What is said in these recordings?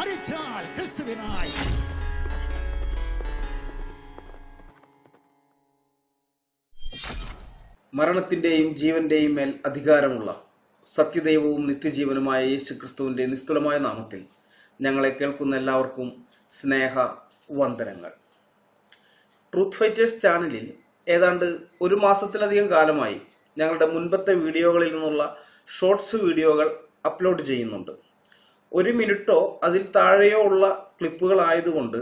മരിച്ചാൽ ക്രിസ്തുവിനായി. മരണത്തിന്റെയും ജീവന്റെയും മേൽ അധികാരമുള്ള സത്യദൈവവും നിത്യജീവനുമായ യേശു ക്രിസ്തുവിന്റെ നിസ്തുലമായ നാമത്തിൽ ഞങ്ങളെ കേൾക്കുന്ന എല്ലാവർക്കും സ്നേഹ വന്ദനങ്ങൾ. ട്രൂത്ത് ഫൈറ്റേഴ്സ് ചാനലിൽ ഏതാണ്ട് ഒരു മാസത്തിലധികം കാലമായി ഞങ്ങളുടെ മുൻപത്തെ വീഡിയോകളിൽ നിന്നുള്ള ഷോർട്സ് വീഡിയോകൾ അപ്ലോഡ് ചെയ്യുന്നുണ്ട്. 1 മിനിറ്റോ അതിൽ താഴെയോ ഉള്ള ക്ലിപ്പുകളായതുകൊണ്ട്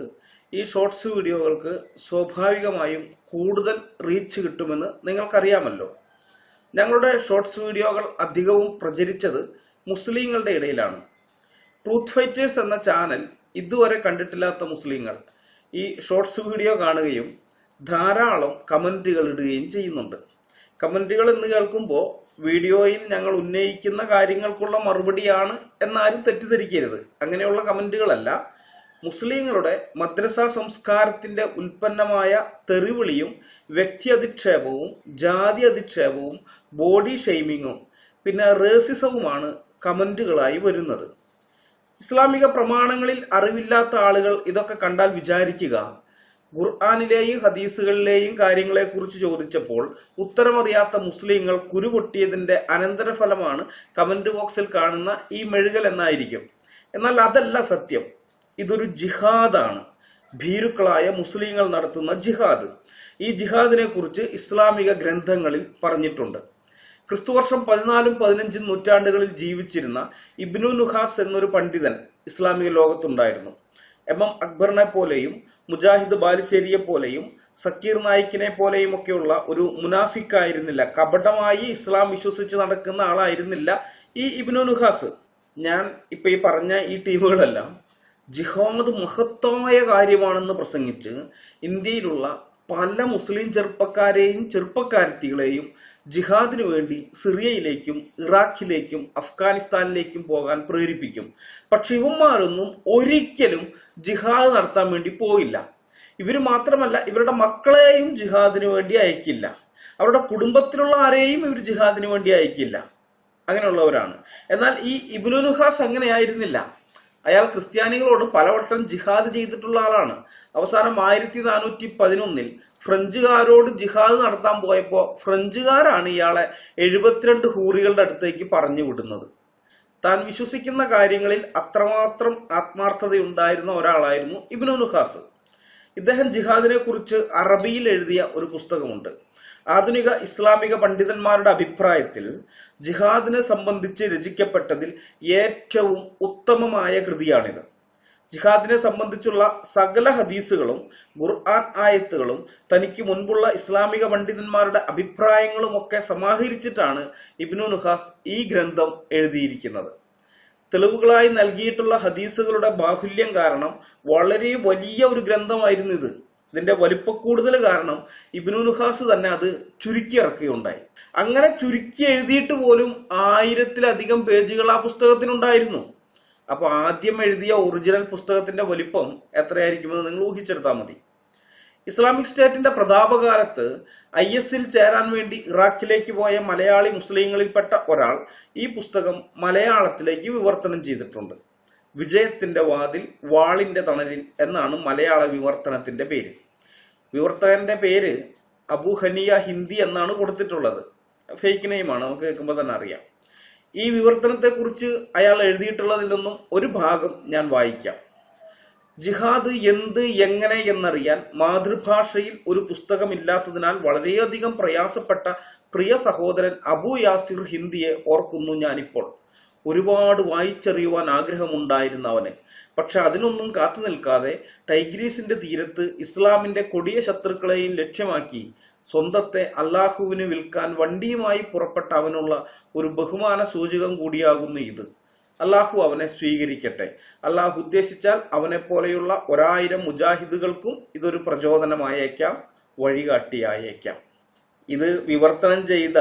ഈ ഷോർട്സ് വീഡിയോകൾക്ക് സ്വാഭാവികമായും കൂടുതൽ റീച്ച് കിട്ടുമെന്ന് നിങ്ങൾക്കറിയാമല്ലോ. ഞങ്ങളുടെ ഷോർട്സ് വീഡിയോകൾ അധികവും പ്രചരിച്ചത് മുസ്ലിങ്ങളുടെ ഇടയിലാണ്. ട്രൂത്ത് ഫൈറ്റേഴ്സ് എന്ന ചാനൽ ഇതുവരെ കണ്ടിട്ടില്ലാത്ത മുസ്ലിങ്ങൾ ഈ ഷോർട്സ് വീഡിയോ കാണുകയും ധാരാളം കമന്റുകൾ ഇടുകയും ചെയ്യുന്നുണ്ട്. കമന്റുകൾ എന്ന് കേൾക്കുമ്പോൾ വീഡിയോയിൽ ഞങ്ങൾ ഉന്നയിക്കുന്ന കാര്യങ്ങൾക്കുള്ള മറുപടിയാണ് എന്നാരും തെറ്റിദ്ധരിക്കരുത്. അങ്ങനെയുള്ള കമന്റുകളല്ല. മുസ്ലിങ്ങളുടെ മദ്രസ സംസ്കാരത്തിന്റെ ഉൽപ്പന്നമായ തെറിവിളിയും വ്യക്തി അധിക്ഷേപവും ജാതി അധിക്ഷേപവും ബോഡി ഷെയ്മിങ്ങും പിന്നെ റേസിസവുമാണ് കമന്റുകളായി വരുന്നത്. ഇസ്ലാമിക പ്രമാണങ്ങളിൽ അറിവില്ലാത്ത ആളുകൾ ഇതൊക്കെ കണ്ടാൽ വിചാരിക്കുക, ഖുർആനിലെയും ഹദീസുകളിലെയും കാര്യങ്ങളെക്കുറിച്ച് ചോദിച്ചപ്പോൾ ഉത്തരമറിയാത്ത മുസ്ലിങ്ങൾ കുരുപൊട്ടിയതിന്റെ അനന്തരഫലമാണ് കമന്റ് ബോക്സിൽ കാണുന്ന ഈ മെഴുകൽ എന്നായിരിക്കും. എന്നാൽ അതല്ല സത്യം. ഇതൊരു ജിഹാദാണ്. ഭീരുക്കളായ മുസ്ലിങ്ങൾ നടത്തുന്ന ജിഹാദ്. ഈ ജിഹാദിനെ കുറിച്ച് ഇസ്ലാമിക ഗ്രന്ഥങ്ങളിൽ പറഞ്ഞിട്ടുണ്ട്. ക്രിസ്തുവർഷം 14ഉം 15ഉം നൂറ്റാണ്ടുകളിൽ ജീവിച്ചിരുന്ന ഇബ്നു നുഹാസ് എന്നൊരു പണ്ഡിതൻ ഇസ്ലാമിക ലോകത്തുണ്ടായിരുന്നു. എം അക്ബറിനെ പോലെയും മുജാഹിദ് ബാലുശ്ശേരിയെ പോലെയും സക്കീർ നായിക്കിനെ പോലെയും ഒക്കെയുള്ള ഒരു മുനാഫിക്കായിരുന്നില്ല, കപടമായി ഇസ്ലാം വിശ്വസിച്ച് നടക്കുന്ന ആളായിരുന്നില്ല ഈ ഇബ്നു നുഹാസ്. ഞാൻ ഇപ്പൊ ഈ പറഞ്ഞ ഈ ടീമുകളെല്ലാം ജിഹാദ് മഹത്തായ കാര്യമാണെന്ന് പ്രസംഗിച്ച് ഇന്ത്യയിലുള്ള പല മുസ്ലിം ചെറുപ്പക്കാരെയും ചെറുപ്പക്കാരത്തികളെയും ജിഹാദിനു വേണ്ടി സിറിയയിലേക്കും ഇറാഖിലേക്കും അഫ്ഗാനിസ്ഥാനിലേക്കും പോകാൻ പ്രേരിപ്പിക്കും. പക്ഷെ ഇവന്മാരൊന്നും ഒരിക്കലും ജിഹാദ് നടത്താൻ വേണ്ടി പോയില്ല. ഇവര് മാത്രമല്ല, ഇവരുടെ മക്കളെയും ജിഹാദിനു വേണ്ടി അയക്കില്ല. അവരുടെ കുടുംബത്തിലുള്ള ആരെയും ഇവർ ജിഹാദിനു വേണ്ടി അയക്കില്ല. അങ്ങനെയുള്ളവരാണ്. എന്നാൽ ഈ ഇബ്നു നുഹാസ് അങ്ങനെയായിരുന്നില്ല. അയാൾ ക്രിസ്ത്യാനികളോട് പലവട്ടം ജിഹാദ് ചെയ്തിട്ടുള്ള ആളാണ്. അവസാനം 1411 ഫ്രഞ്ചുകാരോട് ജിഹാദ് നടത്താൻ പോയപ്പോൾ ഫ്രഞ്ചുകാരാണ് ഇയാളെ 72 ഹൂറികളുടെ അടുത്തേക്ക് പറഞ്ഞു വിടുന്നത്. താൻ വിശ്വസിക്കുന്ന കാര്യങ്ങളിൽ അത്രമാത്രം ആത്മാർത്ഥതയുണ്ടായിരുന്ന ഒരാളായിരുന്നു ഇബ്നു നുഹാസ്. ഇദ്ദേഹം ജിഹാദിനെ കുറിച്ച് അറബിയിൽ എഴുതിയ ഒരു പുസ്തകമുണ്ട്. ആധുനിക ഇസ്ലാമിക പണ്ഡിതന്മാരുടെ അഭിപ്രായത്തിൽ ജിഹാദിനെ സംബന്ധിച്ച് രചിക്കപ്പെട്ടതിൽ ഏറ്റവും ഉത്തമമായ കൃതിയാണിത്. ജിഹാദിനെ സംബന്ധിച്ചുള്ള സകല ഹദീസുകളും ഖുർആൻ ആയത്തുകളും തനിക്ക് മുൻപുള്ള ഇസ്ലാമിക പണ്ഡിതന്മാരുടെ അഭിപ്രായങ്ങളും ഒക്കെ സമാഹരിച്ചിട്ടാണ് ഇബ്നു നുഹാസ് ഈ ഗ്രന്ഥം എഴുതിയിരിക്കുന്നത്. തെളിവുകളായി നൽകിയിട്ടുള്ള ഹദീസുകളുടെ ബാഹുല്യം കാരണം വളരെ വലിയ ഒരു ഗ്രന്ഥമായിരുന്നു ഇത്. ഇതിന്റെ വലിപ്പക്കൂടുതൽ കാരണം ഇബ്നു നുഹാസ് തന്നെ അത് ചുരുക്കി ഇറക്കുകയുണ്ടായി. അങ്ങനെ ചുരുക്കി എഴുതിയിട്ട് പോലും 1000-ലധികം പേജുകൾ ആ പുസ്തകത്തിനുണ്ടായിരുന്നു. അപ്പൊ ആദ്യം എഴുതിയ ഒറിജിനൽ പുസ്തകത്തിന്റെ വലിപ്പം എത്രയായിരിക്കുമെന്ന് നിങ്ങൾ ഊഹിച്ചെടുത്താൽ മതി. ഇസ്ലാമിക് സ്റ്റേറ്റിന്റെ പ്രതാപകാലത്ത് IS-ൽ ചേരാൻ വേണ്ടി ഇറാഖിലേക്ക് പോയ മലയാളി മുസ്ലിങ്ങളിൽപ്പെട്ട ഒരാൾ ഈ പുസ്തകം മലയാളത്തിലേക്ക് വിവർത്തനം ചെയ്തിട്ടുണ്ട്. വിജയത്തിന്റെ വാതിൽ വാളിന്റെ തണലിൽ എന്നാണ് മലയാള വിവർത്തനത്തിന്റെ പേര്. വിവർത്തകന്റെ പേര് അബു ഹനിയ ഹിന്ദി എന്നാണ് കൊടുത്തിട്ടുള്ളത്. ഫേക്ക് നെയിമാണ്, നമുക്ക് കേൾക്കുമ്പോൾ തന്നെ അറിയാം. ഈ വിവർത്തനത്തെ കുറിച്ച് അയാൾ എഴുതിയിട്ടുള്ളതിൽ നിന്നും ഒരു ഭാഗം ഞാൻ വായിക്കാം. ജിഹാദ് എന്ത് എങ്ങനെ എന്നറിയാൻ മാതൃഭാഷയിൽ ഒരു പുസ്തകമില്ലാത്തതിനാൽ വളരെയധികം പ്രയാസപ്പെട്ട പ്രിയ സഹോദരൻ അബു യാസിർ ഹിന്ദിയെ ഓർക്കുന്നു ഞാനിപ്പോൾ. ഒരുപാട് വായിച്ചറിയുവാൻ ആഗ്രഹമുണ്ടായിരുന്ന അവന്. പക്ഷെ അതിനൊന്നും കാത്തു നിൽക്കാതെ ടൈഗ്രീസിന്റെ തീരത്ത് ഇസ്ലാമിന്റെ കൊടിയ ശത്രുക്കളെയും ലക്ഷ്യമാക്കി സ്വന്തത്തെ അല്ലാഹുവിന് വിൽക്കാൻ വണ്ടിയുമായി പുറപ്പെട്ട അവനുള്ള ഒരു ബഹുമാന സൂചകം കൂടിയാകുന്നു ഇത്. അല്ലാഹു അവനെ സ്വീകരിക്കട്ടെ. അല്ലാഹു ഉദ്ദേശിച്ചാൽ അവനെ പോലെയുള്ള 1000 മുജാഹിദുകൾക്കും ഇതൊരു പ്രചോദനമായേക്കാം, വഴികാട്ടിയായേക്കാം. ഇത് വിവർത്തനം ചെയ്ത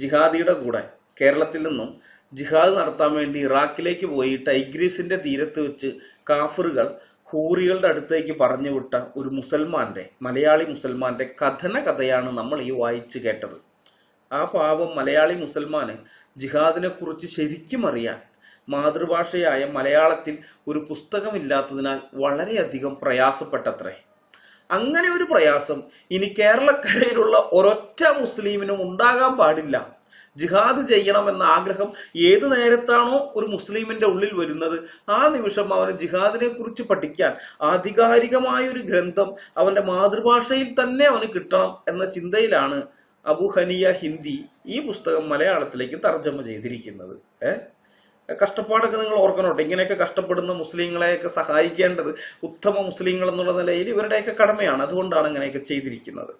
ജിഹാദിയുടെ കൂടെ കേരളത്തിൽ നിന്നും ജിഹാദ് നടത്താൻ വേണ്ടി ഇറാഖിലേക്ക് പോയി ടൈഗ്രീസിന്റെ തീരത്ത് വെച്ച് കാഫറുകൾ ഹൂറികളുടെ അടുത്തേക്ക് പറഞ്ഞു വിട്ട ഒരു മലയാളി മുസൽമാന്റെ കഥയാണ് നമ്മൾ ഈ വായിച്ചു കേട്ടത്. ആ പാവം മലയാളി മുസൽമാന് ജിഹാദിനെ കുറിച്ച് ശരിക്കും അറിയാൻ മാതൃഭാഷയായ മലയാളത്തിൽ ഒരു പുസ്തകമില്ലാത്തതിനാൽ വളരെയധികം പ്രയാസപ്പെട്ടത്രേ. അങ്ങനെ ഒരു പ്രയാസം ഇനി കേരളക്കരയിലുള്ള ഒരൊറ്റ മുസ്ലിമിനും ഉണ്ടാകാൻ പാടില്ല. ജിഹാദ് ചെയ്യണമെന്ന ആഗ്രഹം ഏത് നേരത്താണോ ഒരു മുസ്ലിമിന്റെ ഉള്ളിൽ വരുന്നത്, ആ നിമിഷം അവന് ജിഹാദിനെ കുറിച്ച് പഠിക്കാൻ ആധികാരികമായ ഒരു ഗ്രന്ഥം അവന്റെ മാതൃഭാഷയിൽ തന്നെ അവന് കിട്ടണം എന്ന ചിന്തയിലാണ് അബു ഹനിയ ഹിന്ദി ഈ പുസ്തകം മലയാളത്തിലേക്ക് തർജ്ജമ ചെയ്തിരിക്കുന്നത്. കഷ്ടപ്പാടൊക്കെ നിങ്ങൾ ഓർക്കണോട്ടെ. ഇങ്ങനെയൊക്കെ കഷ്ടപ്പെടുന്ന മുസ്ലിങ്ങളെയൊക്കെ സഹായിക്കേണ്ടത് ഉത്തമ മുസ്ലിങ്ങൾ എന്നുള്ള നിലയിൽ ഇവരുടെയൊക്കെ കടമയാണ്. അതുകൊണ്ടാണ് ഇങ്ങനെയൊക്കെ ചെയ്തിരിക്കുന്നത്.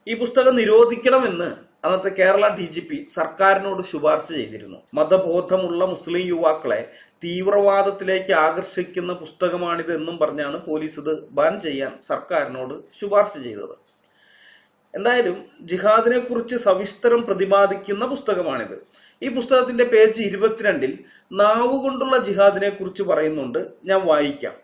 ഈ പുസ്തകം നിരോധിക്കണമെന്ന് അന്നത്തെ കേരള DGP സർക്കാരിനോട് ശുപാർശ ചെയ്തിരുന്നു. മതബോധമുള്ള മുസ്ലിം യുവാക്കളെ തീവ്രവാദത്തിലേക്ക് ആകർഷിക്കുന്ന പുസ്തകമാണിത് എന്നും പറഞ്ഞാണ് പോലീസ് ഇത് ബാൻ ചെയ്യാൻ സർക്കാരിനോട് ശുപാർശ ചെയ്തത്. എന്തായാലും ജിഹാദിനെ കുറിച്ച് സവിസ്തരം പ്രതിപാദിക്കുന്ന പുസ്തകമാണിത്. ഈ പുസ്തകത്തിന്റെ പേജ് 22 നാവുകൊണ്ടുള്ള ജിഹാദിനെ കുറിച്ച് പറയുന്നുണ്ട്. ഞാൻ വായിക്കാം.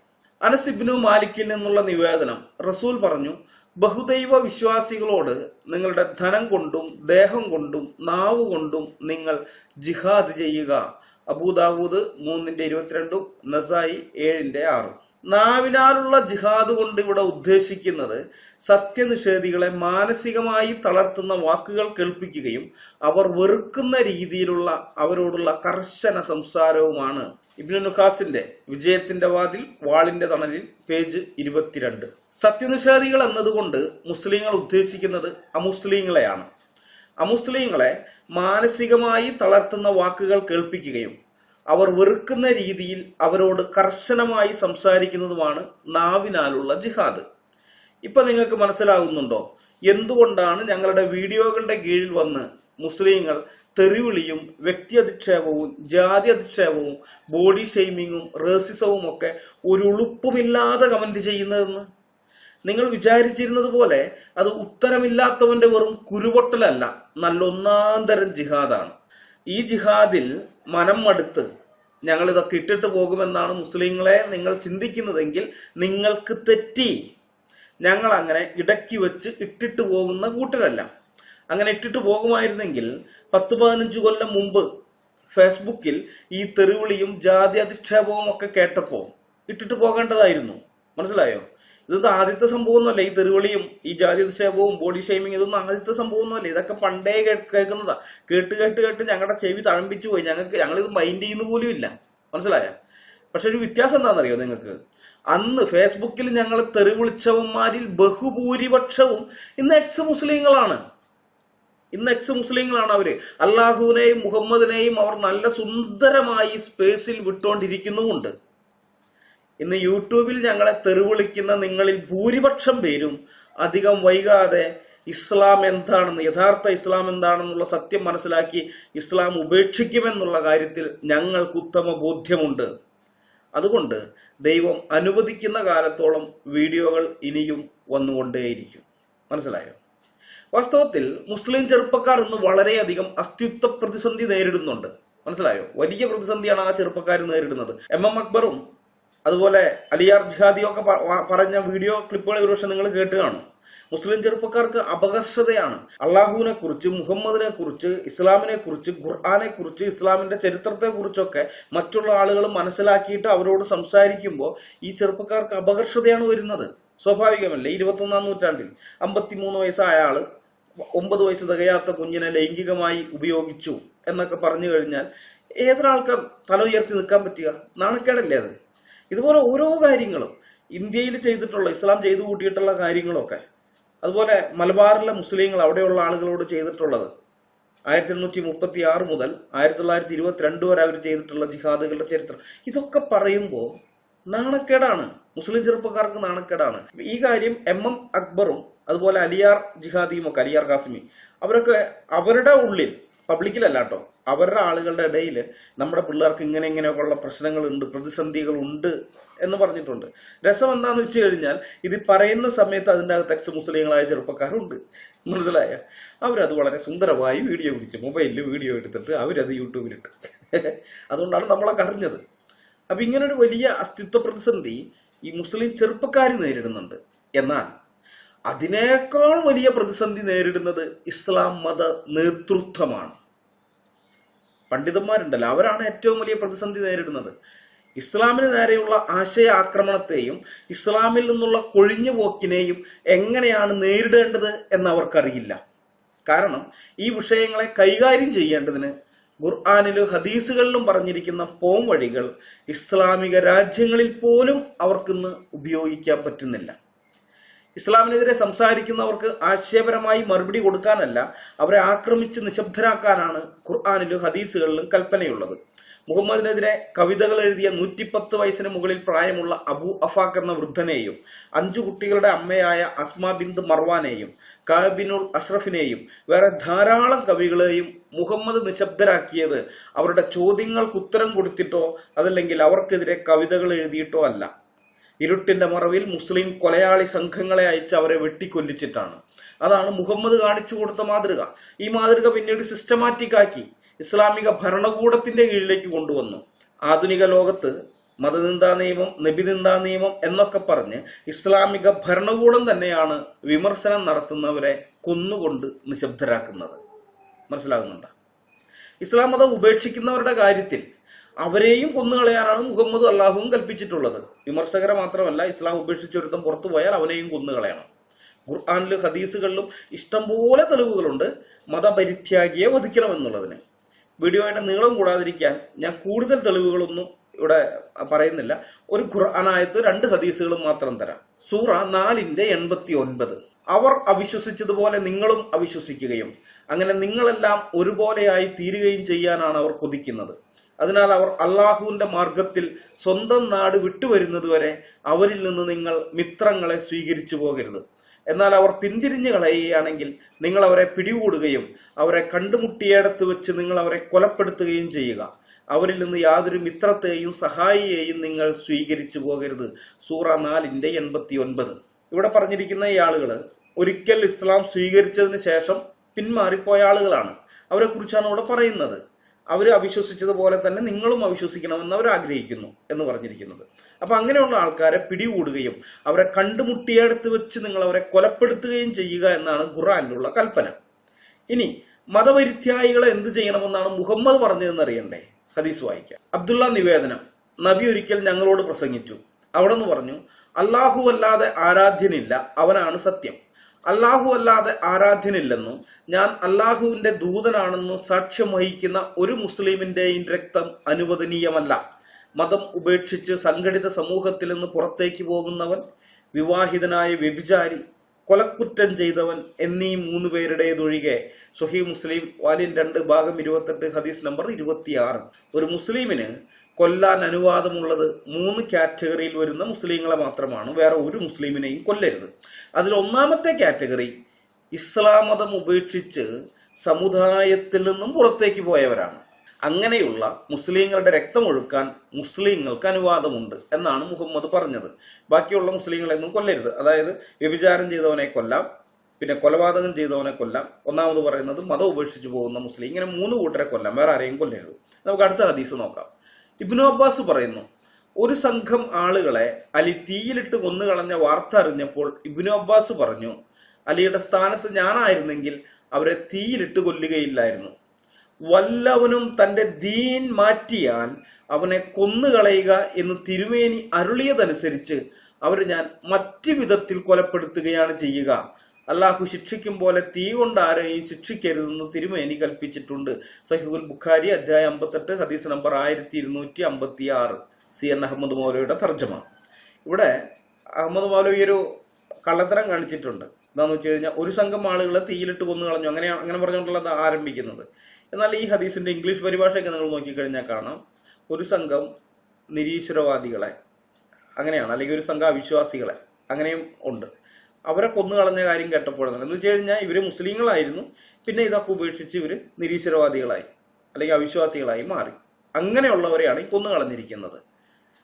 അനസ് ഇബ്നു മാലിക്കിൽ നിന്നുള്ള നിവേദനം, റസൂൽ പറഞ്ഞു, ബഹുദൈവ വിശ്വാസികളോട് നിങ്ങളുടെ ധനം കൊണ്ടും ദേഹം കൊണ്ടും നാവ് കൊണ്ടും നിങ്ങൾ ജിഹാദ് ചെയ്യുക. അബൂദാവൂദ് 3:22, നസായി 7:6. നാവിനാലുള്ള ജിഹാദ് കൊണ്ട് ഇവിടെ ഉദ്ദേശിക്കുന്നത് സത്യനിഷേധികളെ മാനസികമായി തളർത്തുന്ന വാക്കുകൾ കേൾപ്പിക്കുകയും അവർ വെറുക്കുന്ന രീതിയിലുള്ള അവരോടുള്ള കർശന സംസാരവുമാണ്. ഇബ്നു നുഖാസിന്റെ വിജയത്തിന്റെ വാതിൽ വാളിന്റെ തണലിൽ പേജ് 22. സത്യനിഷേധികൾ എന്നതുകൊണ്ട് മുസ്ലിങ്ങൾ ഉദ്ദേശിക്കുന്നത് അമുസ്ലിങ്ങളെയാണ്. അമുസ്ലിങ്ങളെ മാനസികമായി തളർത്തുന്ന വാക്കുകൾ കേൾപ്പിക്കുകയും അവർ വെറുക്കുന്ന രീതിയിൽ അവരോട് കർശനമായി സംസാരിക്കുന്നതുമാണ് നാവിനാലുള്ള ജിഹാദ്. ഇപ്പൊ നിങ്ങൾക്ക് മനസ്സിലാകുന്നുണ്ടോ എന്തുകൊണ്ടാണ് ഞങ്ങളുടെ വീഡിയോകളുടെ കീഴിൽ വന്ന് മുസ്ലിങ്ങൾ തെറിവിളിയും വ്യക്തി അധിക്ഷേപവും ജാതി അധിക്ഷേപവും ബോഡി ഷെയ്മിങ്ങും റേസിസവും ഒക്കെ ഒരു ഉളുപ്പുമില്ലാതെ കമന്റ് ചെയ്യുന്നതെന്ന്? നിങ്ങൾ വിചാരിച്ചിരുന്നത് പോലെ അത് ഉത്തരമില്ലാത്തവന്റെ വെറും കുരുപൊട്ടലല്ല, നല്ല ഒന്നാം തരം ജിഹാദാണ്. ഈ ജിഹാദിൽ മനം മടുത്ത് ഞങ്ങൾ ഇതൊക്കെ ഇട്ടിട്ട് പോകുമെന്നാണ് മുസ്ലിങ്ങളെ നിങ്ങൾ ചിന്തിക്കുന്നതെങ്കിൽ നിങ്ങൾക്ക് തെറ്റി. ഞങ്ങൾ അങ്ങനെ ഇടയ്ക്ക് വെച്ച് ഇട്ടിട്ട് പോകുന്ന കൂട്ടരല്ല. അങ്ങനെ ഇട്ടിട്ട് പോകുമായിരുന്നെങ്കിൽ 10-15 കൊല്ലം മുമ്പ് ഫേസ്ബുക്കിൽ ഈ തെറിവിളിയും ജാതി അധിക്ഷേപവും ഒക്കെ കേട്ടപ്പോ ഇട്ടിട്ട് പോകേണ്ടതായിരുന്നു. മനസ്സിലായോ? ഇതൊന്നും ആദ്യത്തെ സംഭവമൊന്നുമല്ല. ഈ തെറിവിളിയും ഈ ജാതി അധിക്ഷേപവും ബോഡി ഷെയ്മിങ് ഇതൊന്നും ആദ്യത്തെ സംഭവമൊന്നുമല്ല. ഇതൊക്കെ പണ്ടേ കേൾക്കുന്നതാ. കേട്ട് ഞങ്ങളുടെ ചെവി തഴമ്പിച്ചു പോയി. ഞങ്ങളിത് മൈൻഡ് ചെയ്യുന്ന പോലും ഇല്ല. മനസ്സിലായ? പക്ഷെ ഒരു വ്യത്യാസം എന്താണെന്നറിയോ നിങ്ങൾക്ക്? അന്ന് ഫേസ്ബുക്കിൽ ഞങ്ങൾ തെറിവിളിച്ചവന്മാരിൽ ബഹുഭൂരിപക്ഷവും ഇന്ന് എക്സ് മുസ്ലിങ്ങളാണ്. അവര്. അള്ളാഹുവിനെയും മുഹമ്മദിനെയും അവർ നല്ല സുന്ദരമായി സ്പേസിൽ വിട്ടുകൊണ്ടിരിക്കുന്നുമുണ്ട്. ഇന്ന് യൂട്യൂബിൽ ഞങ്ങളെ തെറിവിളിക്കുന്ന നിങ്ങളിൽ ഭൂരിപക്ഷം പേരും അധികം വൈകാതെ ഇസ്ലാം എന്താണെന്ന്, യഥാർത്ഥ ഇസ്ലാം എന്താണെന്നുള്ള സത്യം മനസ്സിലാക്കി ഇസ്ലാം ഉപേക്ഷിക്കുമെന്നുള്ള കാര്യത്തിൽ ഞങ്ങൾക്ക് ഉത്തമ ബോധ്യമുണ്ട്. അതുകൊണ്ട് ദൈവം അനുവദിക്കുന്ന കാലത്തോളം വീഡിയോകൾ ഇനിയും വന്നുകൊണ്ടേയിരിക്കും. മനസ്സിലായോ? വാസ്തവത്തിൽ മുസ്ലിം ചെറുപ്പക്കാർ ഇന്ന് വളരെയധികം അസ്തിത്വ പ്രതിസന്ധി നേരിടുന്നുണ്ട്. മനസ്സിലായോ? വലിയ പ്രതിസന്ധിയാണ് ആ ചെറുപ്പക്കാർ നേരിടുന്നത്. MM അക്ബറും അതുപോലെ അലിയാർ ജിഹാദിയും ഒക്കെ പറഞ്ഞ വീഡിയോ ക്ലിപ്പുകൾ ഒരുപക്ഷെ നിങ്ങൾ കേട്ട് കാണും. മുസ്ലിം ചെറുപ്പക്കാർക്ക് അപകർഷതയാണ്. അള്ളാഹുവിനെ കുറിച്ച്, മുഹമ്മദിനെ കുറിച്ച്, ഇസ്ലാമിനെ കുറിച്ച്, ഖുർആനെ കുറിച്ച്, ഇസ്ലാമിന്റെ ചരിത്രത്തെ കുറിച്ചൊക്കെ മറ്റുള്ള ആളുകൾ മനസ്സിലാക്കിയിട്ട് അവരോട് സംസാരിക്കുമ്പോൾ ഈ ചെറുപ്പക്കാർക്ക് അപകർഷതയാണ് വരുന്നത്. സ്വാഭാവികമല്ലേ? 21-ാം നൂറ്റാണ്ടിൽ 53 വയസ്സായ ആള് 9 വയസ്സ് തികയാത്ത കുഞ്ഞിനെ ലൈംഗികമായി ഉപയോഗിച്ചു എന്നൊക്കെ പറഞ്ഞു കഴിഞ്ഞാൽ ഏതൊരാൾക്കാർ തല ഉയർത്തി നിൽക്കാൻ പറ്റുക? നാണക്കേടല്ലേ അത്? ഇതുപോലെ ഓരോ കാര്യങ്ങളും ഇന്ത്യയിൽ ചെയ്തിട്ടുള്ള, ഇസ്ലാം ചെയ്തു കൂട്ടിയിട്ടുള്ള കാര്യങ്ങളൊക്കെ, അതുപോലെ മലബാറിലെ മുസ്ലിങ്ങൾ അവിടെയുള്ള ആളുകളോട് ചെയ്തിട്ടുള്ളത്, 1836 മുതൽ 1922 വരെ അവർ ചെയ്തിട്ടുള്ള ജിഹാദുകളുടെ ചരിത്രം, ഇതൊക്കെ പറയുമ്പോൾ നാണക്കേടാണ്. മുസ്ലിം ചെറുപ്പക്കാർക്ക് നാണക്കേടാണ്. ഈ കാര്യം MM അക്ബറും അതുപോലെ അലിയാർ ജിഹാദിയും ഒക്കെ, അലിയാർ ഖാസിമി, അവരൊക്കെ അവരുടെ ഉള്ളിൽ, പബ്ലിക്കിലല്ല കേട്ടോ, അവരുടെ ആളുകളുടെ ഇടയിൽ നമ്മുടെ പിള്ളേർക്ക് ഇങ്ങനെയൊക്കെയുള്ള പ്രശ്നങ്ങളുണ്ട്, പ്രതിസന്ധികളുണ്ട് എന്ന് പറഞ്ഞിട്ടുണ്ട്. രസം എന്താന്ന് വെച്ച് കഴിഞ്ഞാൽ ഇത് പറയുന്ന സമയത്ത് അതിൻ്റെ അകത്ത് എക്സ് മുസ്ലിങ്ങളായ ചെറുപ്പക്കാരുണ്ട്. മനസ്സിലായ? അവരത് വളരെ സുന്ദരമായി വീഡിയോ പിടിച്ച് മൊബൈലിൽ വീഡിയോ എടുത്തിട്ട് അവരത് യൂട്യൂബിലിട്ട്. അതുകൊണ്ടാണ് നമ്മളൊക്കെ അറിഞ്ഞത്. അപ്പൊ ഇങ്ങനൊരു വലിയ അസ്തിത്വ പ്രതിസന്ധി ഈ മുസ്ലിം ചെറുപ്പക്കാർ നേരിടുന്നുണ്ട്. എന്നാൽ അതിനേക്കാൾ വലിയ പ്രതിസന്ധി നേരിടുന്നത് ഇസ്ലാം മത നേതൃത്വമാണ്. പണ്ഡിതന്മാരുണ്ടല്ലോ, അവരാണ് ഏറ്റവും വലിയ പ്രതിസന്ധി നേരിടുന്നത്. ഇസ്ലാമിന് നേരെയുള്ള ആശയ ആക്രമണത്തെയും ഇസ്ലാമിൽ നിന്നുള്ള കൊഴിഞ്ഞുപോക്കിനെയും എങ്ങനെയാണ് നേരിടേണ്ടത് എന്ന് അവർക്കറിയില്ല. കാരണം ഈ വിഷയങ്ങളെ കൈകാര്യം ചെയ്യേണ്ടതിന് ഖുർആനിലും ഹദീസുകളിലും പറഞ്ഞിരിക്കുന്ന പോംവഴികൾ ഇസ്ലാമിക രാജ്യങ്ങളിൽ പോലും അവർക്കിന്ന് ഉപയോഗിക്കാൻ പറ്റുന്നില്ല. ഇസ്ലാമിനെതിരെ സംസാരിക്കുന്നവർക്ക് ആശയപരമായി മറുപടി കൊടുക്കാനല്ല, അവരെ ആക്രമിച്ച് നിശബ്ദരാക്കാനാണ് ഖുർആനിലും ഹദീസുകളിലും കൽപ്പനയുള്ളത്. മുഹമ്മദിനെതിരെ കവിതകൾ എഴുതിയ 110 വയസ്സിന് മുകളിൽ പ്രായമുള്ള അബു അഫാഖ് എന്ന വൃദ്ധനെയും 5 കുട്ടികളുടെ അമ്മയായ അസ്മാ ബിന്ത് മർവാനെയും കാബിനുൽ അഷ്റഫിനെയും വേറെ ധാരാളം കവികളെയും മുഹമ്മദ് നിശബ്ദരാക്കിയത് അവരുടെ ചോദ്യങ്ങൾക്ക് ഉത്തരം കൊടുത്തിട്ടോ അതല്ലെങ്കിൽ അവർക്കെതിരെ കവിതകൾ എഴുതിയിട്ടോ അല്ല. ഇരുട്ടിന്റെ മറവിൽ മുസ്ലിം കൊലയാളി സംഘങ്ങളെ അയച്ച് അവരെ വെട്ടിക്കൊല്ലിച്ചിട്ടാണ്. അതാണ് മുഹമ്മദ് കാണിച്ചു കൊടുത്ത മാതൃക. ഈ മാതൃക പിന്നീട് സിസ്റ്റമാറ്റിക് ആക്കി ഇസ്ലാമിക ഭരണകൂടത്തിന്റെ കീഴിലേക്ക് കൊണ്ടുവന്നു. ആധുനിക ലോകത്ത് മതനിന്ദാ നിയമം, നബിനിന്ദാ നിയമം എന്നൊക്കെ പറഞ്ഞ് ഇസ്ലാമിക ഭരണകൂടം തന്നെയാണ് വിമർശനം നടത്തുന്നവരെ കൊന്നുകൊണ്ട് നിശബ്ദരാക്കുന്നത്. മനസ്സിലാകുന്നുണ്ടോ? ഇസ്ലാം മതം ഉപേക്ഷിക്കുന്നവരുടെ കാര്യത്തിൽ അവരെയും കൊന്നുകളയാനാണ് മുഹമ്മദ് അള്ളാഹുവും കൽപ്പിച്ചിട്ടുള്ളത്. വിമർശകരെ മാത്രമല്ല, ഇസ്ലാം ഉപേക്ഷിച്ചൊരുത്തം പുറത്തു പോയാൽ അവനെയും കൊന്നുകളയണം. ഖുർആനിലും ഹദീസുകളിലും ഇഷ്ടംപോലെ തെളിവുകളുണ്ട് മതപരിത്യാഗിയെ വധിക്കണമെന്നുള്ളതിന്. വീഡിയോയുടെ നീളം കൂടാതിരിക്കാൻ ഞാൻ കൂടുതൽ തെളിവുകളൊന്നും ഇവിടെ പറയുന്നില്ല. ഒരു ഖുർആനായത്ത് 2 ഹദീസുകളും മാത്രം തരാം. സൂറ 4:89. അവർ അവിശ്വസിച്ചതുപോലെ നിങ്ങളും അവിശ്വസിക്കുകയും അങ്ങനെ നിങ്ങളെല്ലാം ഒരുപോലെയായി തീരുകയും ചെയ്യാനാണ് അവർ കൊതിക്കുന്നത്. അതിനാൽ അവർ അള്ളാഹുവിന്റെ മാർഗത്തിൽ സ്വന്തം നാട് വിട്ടുവരുന്നതുവരെ അവരിൽ നിന്ന് നിങ്ങൾ മിത്രങ്ങളെ സ്വീകരിച്ചു പോകരുത്. എന്നാൽ അവർ പിന്തിരിഞ്ഞു കളയുകയാണെങ്കിൽ നിങ്ങൾ അവരെ പിടികൂടുകയും അവരെ കണ്ടുമുട്ടിയിടത്ത് വെച്ച് നിങ്ങൾ അവരെ കൊലപ്പെടുത്തുകയും ചെയ്യുക. അവരിൽ നിന്ന് യാതൊരു മിത്രത്തെയും സഹായിയെയും നിങ്ങൾ സ്വീകരിച്ചു പോകരുത്. സൂറ 4:89. ഇവിടെ പറഞ്ഞിരിക്കുന്ന ഈ ആളുകൾ ഒരിക്കൽ ഇസ്ലാം സ്വീകരിച്ചതിന് ശേഷം പിന്മാറിപ്പോയ ആളുകളാണ്. അവരെ കുറിച്ചാണ് ഇവിടെ പറയുന്നത്. അവർ അവിശ്വസിച്ചതുപോലെ തന്നെ നിങ്ങളും അവിശ്വസിക്കണമെന്ന് അവർ ആഗ്രഹിക്കുന്നു എന്ന് പറഞ്ഞിരിക്കുന്നത്. അപ്പൊ അങ്ങനെയുള്ള ആൾക്കാരെ പിടികൂടുകയും അവരെ കണ്ടുമുട്ടിയെടുത്ത് വെച്ച് നിങ്ങൾ അവരെ കൊലപ്പെടുത്തുകയും ചെയ്യുക എന്നാണ് ഖുർആനിലുള്ള കൽപ്പന. ഇനി മതപരിത്യാഗികളെ എന്ത് ചെയ്യണമെന്നാണ് മുഹമ്മദ് പറഞ്ഞതെന്ന് അറിയണ്ടേ? ഹദീസ് വായിക്കാം. അബ്ദുള്ള നിവേദനം: നബി ഒരിക്കൽ ഞങ്ങളോട് പ്രസംഗിച്ചു. അവിടെ നിന്ന് പറഞ്ഞു, അല്ലാഹു അല്ലാതെ ആരാധ്യനില്ല, അവനാണ് സത്യം. അല്ലാഹു അല്ലാതെ ആരാധ്യനില്ലെന്നും ഞാൻ അല്ലാഹുവിന്റെ ദൂതനാണെന്നും സാക്ഷ്യം വഹിക്കുന്ന ഒരു മുസ്ലിമിന്റെയും രക്തം അനുവദനീയമല്ല. മതം ഉപേക്ഷിച്ച് സംഘടിത സമൂഹത്തിൽ നിന്ന് പുറത്തേക്ക് പോകുന്നവൻ, വിവാഹിതനായ വ്യഭിചാരി, കൊലക്കുറ്റം ചെയ്തവൻ എന്നീ 3 പേരുടേതൊഴികെ. സ്വഹീഹ് മുസ്ലിം വാല്യം 2 ഭാഗം 28 ഹദീസ് നമ്പർ 26. ഒരു മുസ്ലിമിന് കൊല്ലാൻ അനുവാദമുള്ളത് 3 കാറ്റഗറിയിൽ വരുന്ന മുസ്ലിങ്ങളെ മാത്രമാണ്. വേറെ ഒരു മുസ്ലിമിനെയും കൊല്ലരുത്. അതിൽ ഒന്നാമത്തെ കാറ്റഗറി ഇസ്ലാം മതം ഉപേക്ഷിച്ച് സമുദായത്തിൽ നിന്നും പുറത്തേക്ക് പോയവരാണ്. അങ്ങനെയുള്ള മുസ്ലിങ്ങളുടെ രക്തമൊഴുക്കാൻ മുസ്ലിങ്ങൾക്ക് അനുവാദമുണ്ട് എന്നാണ് മുഹമ്മദ് പറഞ്ഞത്. ബാക്കിയുള്ള മുസ്ലിങ്ങളെയൊന്നും കൊല്ലരുത്. അതായത് വ്യഭിചാരം ചെയ്തവനെ കൊല്ലാം, പിന്നെ കൊലപാതകം ചെയ്തവനെ കൊല്ലാം. ഒന്നാമത് പറയുന്നത് മതം ഉപേക്ഷിച്ച് പോകുന്ന മുസ്ലിം. ഇങ്ങനെ 3 കൂട്ടരെ കൊല്ലാം, വേറെ ആരെയും കൊല്ലരുത്. നമുക്ക് അടുത്ത ഹദീസ് നോക്കാം. ഇബ്നു അബ്ബാസ് പറയുന്നു, ഒരു സംഘം ആളുകളെ അലി തീയിലിട്ട് കൊന്നുകളഞ്ഞ വാർത്ത അറിഞ്ഞപ്പോൾ ഇബ്നു അബ്ബാസ് പറഞ്ഞു, അലിയുടെ സ്ഥാനത്ത് ഞാനായിരുന്നെങ്കിൽ അവരെ തീയിലിട്ട് കൊല്ലുകയില്ലായിരുന്നു. വല്ലവനും തന്റെ ദീൻ മാറ്റിയാൽ അവനെ കൊന്നുകളയുക എന്ന് തിരുമേനി അരുളിയതനുസരിച്ച് അവരെ ഞാൻ മറ്റു വിധത്തിൽ കൊലപ്പെടുത്തുകയാണ് ചെയ്യുക. അള്ളാഹു ശിക്ഷിക്കും പോലെ തീ കൊണ്ട് ആരെയും ശിക്ഷിക്കരുതെന്ന് തിരുമേനി കൽപ്പിച്ചിട്ടുണ്ട്. സഹീഹുൽ ബുഖാരി അധ്യായം 58 ഹദീസ് നമ്പർ 1256. CN അഹമ്മദ് മൗലവിയുടെ തർജ്ജമ. ഇവിടെ അഹമ്മദ് മൗലവി ഒരു കള്ളത്തരം കാണിച്ചിട്ടുണ്ട്. എന്താന്ന് വെച്ച് കഴിഞ്ഞാൽ ഒരു സംഘം ആളുകളെ തീയിലിട്ട് കൊന്നു കളഞ്ഞു, അങ്ങനെ പറഞ്ഞുകൊണ്ടുള്ളത് ആരംഭിക്കുന്നത്. എന്നാൽ ഈ ഹദീസിന്റെ ഇംഗ്ലീഷ് പരിഭാഷയൊക്കെ നിങ്ങൾ നോക്കിക്കഴിഞ്ഞാൽ കാണാം, ഒരു സംഘം നിരീശ്വരവാദികളെ അങ്ങനെയാണ്, അല്ലെങ്കിൽ ഒരു സംഘം അവിശ്വാസികളെ അങ്ങനെയും ഉണ്ട്. അവരെ കൊന്നുകളഞ്ഞ കാര്യം കേട്ടപ്പോഴാണ് എന്ന് വെച്ച് കഴിഞ്ഞാൽ ഇവര് മുസ്ലിങ്ങളായിരുന്നു, പിന്നെ ഇതൊക്കെ ഉപേക്ഷിച്ച് ഇവര് നിരീശ്വരവാദികളായി അല്ലെങ്കിൽ അവിശ്വാസികളായി മാറി. അങ്ങനെയുള്ളവരെയാണ് ഈ കൊന്നുകളഞ്ഞിരിക്കുന്നത്.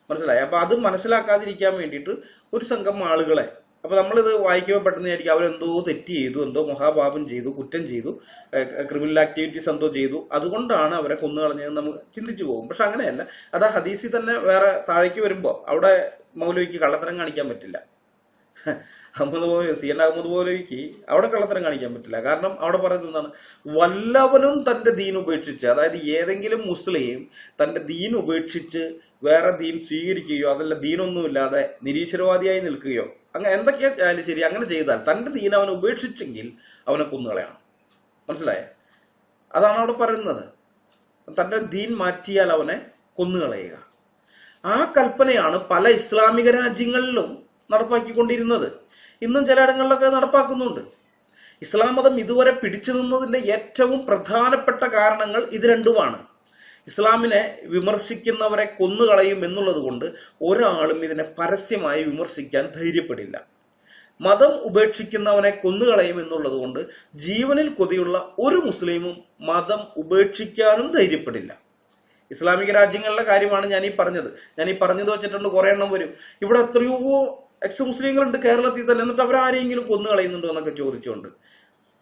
മനസ്സിലായി? അപ്പൊ അത് മനസ്സിലാക്കാതിരിക്കാൻ വേണ്ടിയിട്ട് ഒരു സംഘം ആളുകളെ, അപ്പൊ നമ്മളിത് വായിക്കുമ്പോൾ പെട്ടെന്ന് വിചാരിക്കും അവരെന്തോ തെറ്റ് ചെയ്തു, എന്തോ മഹാപാപം ചെയ്തു, കുറ്റം ചെയ്തു, ക്രിമിനൽ ആക്ടിവിറ്റീസ് എന്തോ ചെയ്തു, അതുകൊണ്ടാണ് അവരെ കൊന്നുകളഞ്ഞതെന്ന് നമുക്ക് ചിന്തിച്ചു പോകും. പക്ഷെ അങ്ങനെയല്ല. അത് ആ ഹദീസിൽ തന്നെ വേറെ താഴേക്ക് വരുമ്പോൾ അവിടെ മൗലവിക്ക് കള്ളത്തരം കാണിക്കാൻ പറ്റില്ല. CN അഹമ്മദ് മൗലവിക്ക് അവിടെ കള്ളത്തരം കാണിക്കാൻ പറ്റില്ല. കാരണം അവിടെ പറയുന്നത് എന്താണ്? വല്ലവനും തന്റെ ദീൻ ഉപേക്ഷിച്ച്, അതായത് ഏതെങ്കിലും മുസ്ലിം തന്റെ ദീൻ ഉപേക്ഷിച്ച് വേറെ ദീൻ സ്വീകരിക്കുകയോ അതല്ല ദീനൊന്നുമില്ലാതെ നിരീശ്വരവാദിയായി നിൽക്കുകയോ അങ്ങനെ എന്തൊക്കെയായാലും ശരി, അങ്ങനെ ചെയ്താൽ തന്റെ ദീൻ അവൻ ഉപേക്ഷിച്ചെങ്കിൽ അവനെ കൊന്നുകളയണം. മനസ്സിലായേ? അതാണ് അവിടെ പറയുന്നത്. തന്റെ ദീൻ മാറ്റിയാൽ അവനെ കൊന്നുകളയുക. ആ കൽപ്പനയാണ് പല ഇസ്ലാമിക രാജ്യങ്ങളിലും നടപ്പാക്കിക്കൊണ്ടിരുന്നത്. ഇന്നും ചിലയിടങ്ങളിലൊക്കെ നടപ്പാക്കുന്നുണ്ട്. ഇസ്ലാം മതം ഇതുവരെ പിടിച്ചു നിന്നതിന്റെ ഏറ്റവും പ്രധാനപ്പെട്ട കാരണങ്ങൾ ഇത് രണ്ടുമാണ്. ഇസ്ലാമിനെ വിമർശിക്കുന്നവരെ കൊന്നുകളയും എന്നുള്ളത് കൊണ്ട് ഒരാളും ഇതിനെ പരസ്യമായി വിമർശിക്കാൻ ധൈര്യപ്പെടില്ല. മതം ഉപേക്ഷിക്കുന്നവനെ കൊന്നുകളയും എന്നുള്ളത് കൊണ്ട് ജീവനിൽ കൊതിയുള്ള ഒരു മുസ്ലിമും മതം ഉപേക്ഷിക്കാനും ധൈര്യപ്പെടില്ല. ഇസ്ലാമിക രാജ്യങ്ങളിലെ കാര്യമാണ് ഞാൻ ഈ പറഞ്ഞത് വെച്ചിട്ടുണ്ട്. കുറെ എണ്ണം വരും. ഇവിടെ എത്രയോ എക്സ് മുസ്ലിങ്ങളുണ്ട് കേരളത്തിൽ തന്നെ, എന്നിട്ട് അവരാരെങ്കിലും കൊന്നു കളയുന്നുണ്ടോ എന്നൊക്കെ ചോദിച്ചുകൊണ്ട്.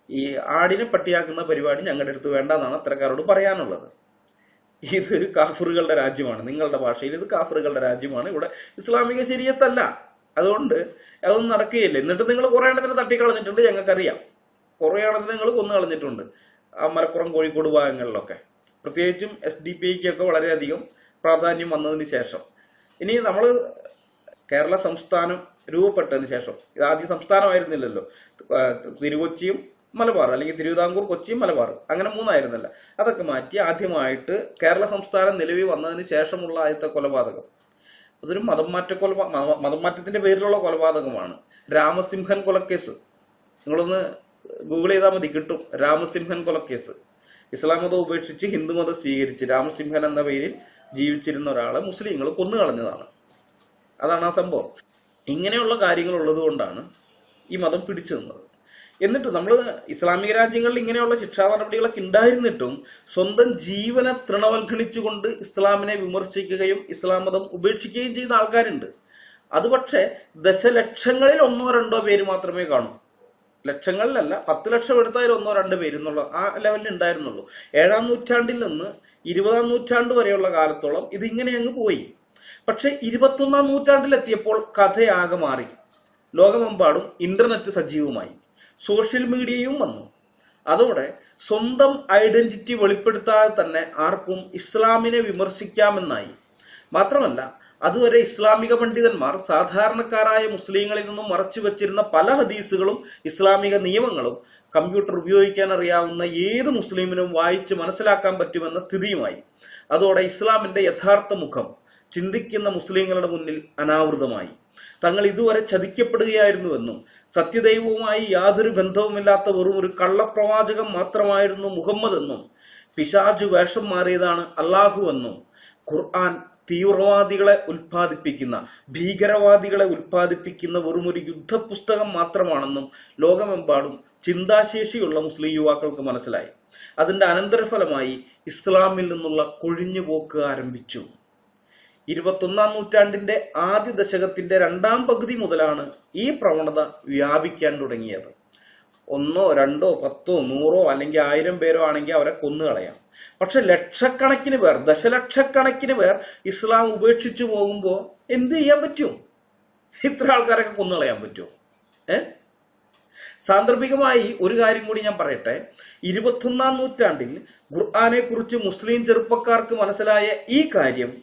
ഈ ആടിനെ പട്ടിയാക്കുന്ന പരിപാടി ഞങ്ങളുടെ അടുത്ത് വേണ്ടെന്നാണ് അത്തരക്കാരോട് പറയാനുള്ളത്. ഇത് കാഫറുകളുടെ രാജ്യമാണ്. നിങ്ങളുടെ ഭാഷയിൽ ഇത് കാഫറുകളുടെ രാജ്യമാണ്. ഇവിടെ ഇസ്ലാമിക ശരീഅത്തല്ല. അതുകൊണ്ട് അതൊന്നും നടക്കുകയില്ല. എന്നിട്ട് നിങ്ങൾ കുറെ എണ്ണത്തിന് തട്ടിക്കളഞ്ഞിട്ടുണ്ട്, ഞങ്ങൾക്കറിയാം. കുറെ എണ്ണത്തിന് നിങ്ങൾ കൊന്നു കളഞ്ഞിട്ടുണ്ട് ആ മലപ്പുറം കോഴിക്കോട് ഭാഗങ്ങളിലൊക്കെ. പ്രത്യേകിച്ചും SDPIക്കൊക്കെ വളരെയധികം പ്രാധാന്യം വന്നതിന് ശേഷം. ഇനി നമ്മൾ കേരള സംസ്ഥാനം രൂപപ്പെട്ടതിന് ശേഷം, ഇത് ആദ്യം സംസ്ഥാനമായിരുന്നില്ലല്ലോ, തിരുകൊച്ചിയും മലബാർ, അല്ലെങ്കിൽ തിരുവിതാംകൂർ, കൊച്ചിയും മലബാർ, അങ്ങനെ മൂന്നായിരുന്നല്ല. അതൊക്കെ മാറ്റി ആദ്യമായിട്ട് കേരള സംസ്ഥാനം നിലവിൽ വന്നതിന് ശേഷമുള്ള ആദ്യത്തെ കൊലപാതകം അതൊരു മതം മാറ്റത്തിന്റെ പേരിലുള്ള കൊലപാതകമാണ്. രാമസിംഹൻ കൊലക്കേസ് നിങ്ങളൊന്ന് ഗൂഗിൾ ചെയ്താൽ മതി, കിട്ടും. രാമസിംഹൻ കൊലക്കേസ്. ഇസ്ലാം മതം ഉപേക്ഷിച്ച് ഹിന്ദു മതം സ്വീകരിച്ച് രാമസിംഹൻ എന്ന പേരിൽ ജീവിച്ചിരുന്ന ഒരാളെ മുസ്ലിങ്ങൾ കൊന്നുകളഞ്ഞതാണ്. അതാണ് ആ സംഭവം. ഇങ്ങനെയുള്ള കാര്യങ്ങൾ ഉള്ളത് കൊണ്ടാണ് ഈ മതം പിടിച്ചു നിന്നത്. എന്നിട്ട് നമ്മൾ ഇസ്ലാമിക രാജ്യങ്ങളിൽ ഇങ്ങനെയുള്ള ശിക്ഷാ നടപടികളൊക്കെ ഉണ്ടായിരുന്നിട്ടും സ്വന്തം ജീവനെ തൃണവൽക്കരിച്ചുകൊണ്ട് ഇസ്ലാമിനെ വിമർശിക്കുകയും ഇസ്ലാം മതം ഉപേക്ഷിക്കുകയും ചെയ്ത ആൾക്കാരുണ്ട്. അത് പക്ഷേ ദശലക്ഷങ്ങളിൽ 1-2 പേര് മാത്രമേ കാണൂ. ലക്ഷങ്ങളിലല്ല, 10 ലക്ഷം എടുത്താൽ 1-2 പേര് എന്നുള്ള ആ ലെവലിൽ ഉണ്ടായിരുന്നുള്ളൂ. 7-ാം നൂറ്റാണ്ടിൽ നിന്ന് 20-ാം നൂറ്റാണ്ട് വരെയുള്ള കാലത്തോളം ഇതിങ്ങനെ അങ്ങ് പോയി. പക്ഷെ 21-ാം നൂറ്റാണ്ടിലെത്തിയപ്പോൾ കഥയാകെ മാറി. ലോകമെമ്പാടും ഇന്റർനെറ്റ് സജീവമായി, സോഷ്യൽ മീഡിയയും വന്നു. അതോടെ സ്വന്തം ഐഡന്റിറ്റി വെളിപ്പെടുത്താതെ തന്നെ ആർക്കും ഇസ്ലാമിനെ വിമർശിക്കാമെന്നായി. മാത്രമല്ല, അതുവരെ ഇസ്ലാമിക പണ്ഡിതന്മാർ സാധാരണക്കാരായ മുസ്ലിങ്ങളിൽ നിന്നും മറച്ചു വച്ചിരുന്ന പല ഹദീസുകളും ഇസ്ലാമിക നിയമങ്ങളും കമ്പ്യൂട്ടർ ഉപയോഗിക്കാൻ അറിയാവുന്ന ഏത് മുസ്ലിമിനും വായിച്ച് മനസ്സിലാക്കാൻ പറ്റുമെന്ന സ്ഥിതിയുമായി. അതോടെ ഇസ്ലാമിന്റെ യഥാർത്ഥ മുഖം ചിന്തിക്കുന്ന മുസ്ലിങ്ങളുടെ മുന്നിൽ അനാവൃതമായി. തങ്ങൾ ഇതുവരെ ചതിക്കപ്പെടുകയായിരുന്നുവെന്നും സത്യദൈവവുമായി യാതൊരു ബന്ധവുമില്ലാത്ത വെറും ഒരു കള്ളപ്രവാചകം മാത്രമായിരുന്നു മുഹമ്മദ് എന്നും പിശാചു വേഷം മാറിയതാണ് അള്ളാഹു എന്നും ഖുർആൻ തീവ്രവാദികളെ ഉൽപ്പാദിപ്പിക്കുന്ന, ഭീകരവാദികളെ ഉൽപ്പാദിപ്പിക്കുന്ന വെറുമൊരു യുദ്ധപുസ്തകം മാത്രമാണെന്നും ലോകമെമ്പാടും ചിന്താശേഷിയുള്ള മുസ്ലിം യുവാക്കൾക്ക് മനസ്സിലായി. അതിന്റെ അനന്തരഫലമായി ഇസ്ലാമിൽ നിന്നുള്ള കൊഴിഞ്ഞുപോക്ക് ആരംഭിച്ചു. 21-ാം നൂറ്റാണ്ടിന്റെ ആദ്യ ദശകത്തിന്റെ 2ാം പകുതി മുതലാണ് ഈ പ്രവണത വ്യാപിക്കാൻ തുടങ്ങിയത്. 1, 2, 10, 100 അല്ലെങ്കിൽ 1000 പേരോ ആണെങ്കിൽ അവരെ കൊന്നുകളയാം. പക്ഷെ ലക്ഷക്കണക്കിന് പേർ, ദശലക്ഷക്കണക്കിന് പേർ ഇസ്ലാം ഉപേക്ഷിച്ചു പോകുമ്പോൾ എന്ത് ചെയ്യാൻ പറ്റും? ഇത്ര ആൾക്കാരൊക്കെ കൊന്നുകളയാൻ പറ്റുമോ? സാന്ദർഭികമായി ഒരു കാര്യം കൂടി ഞാൻ പറയട്ടെ. 21-ാം നൂറ്റാണ്ടിൽ ഖുർആനെ കുറിച്ച് മുസ്ലിം ചെറുപ്പക്കാർക്ക് മനസ്സിലായ ഈ കാര്യം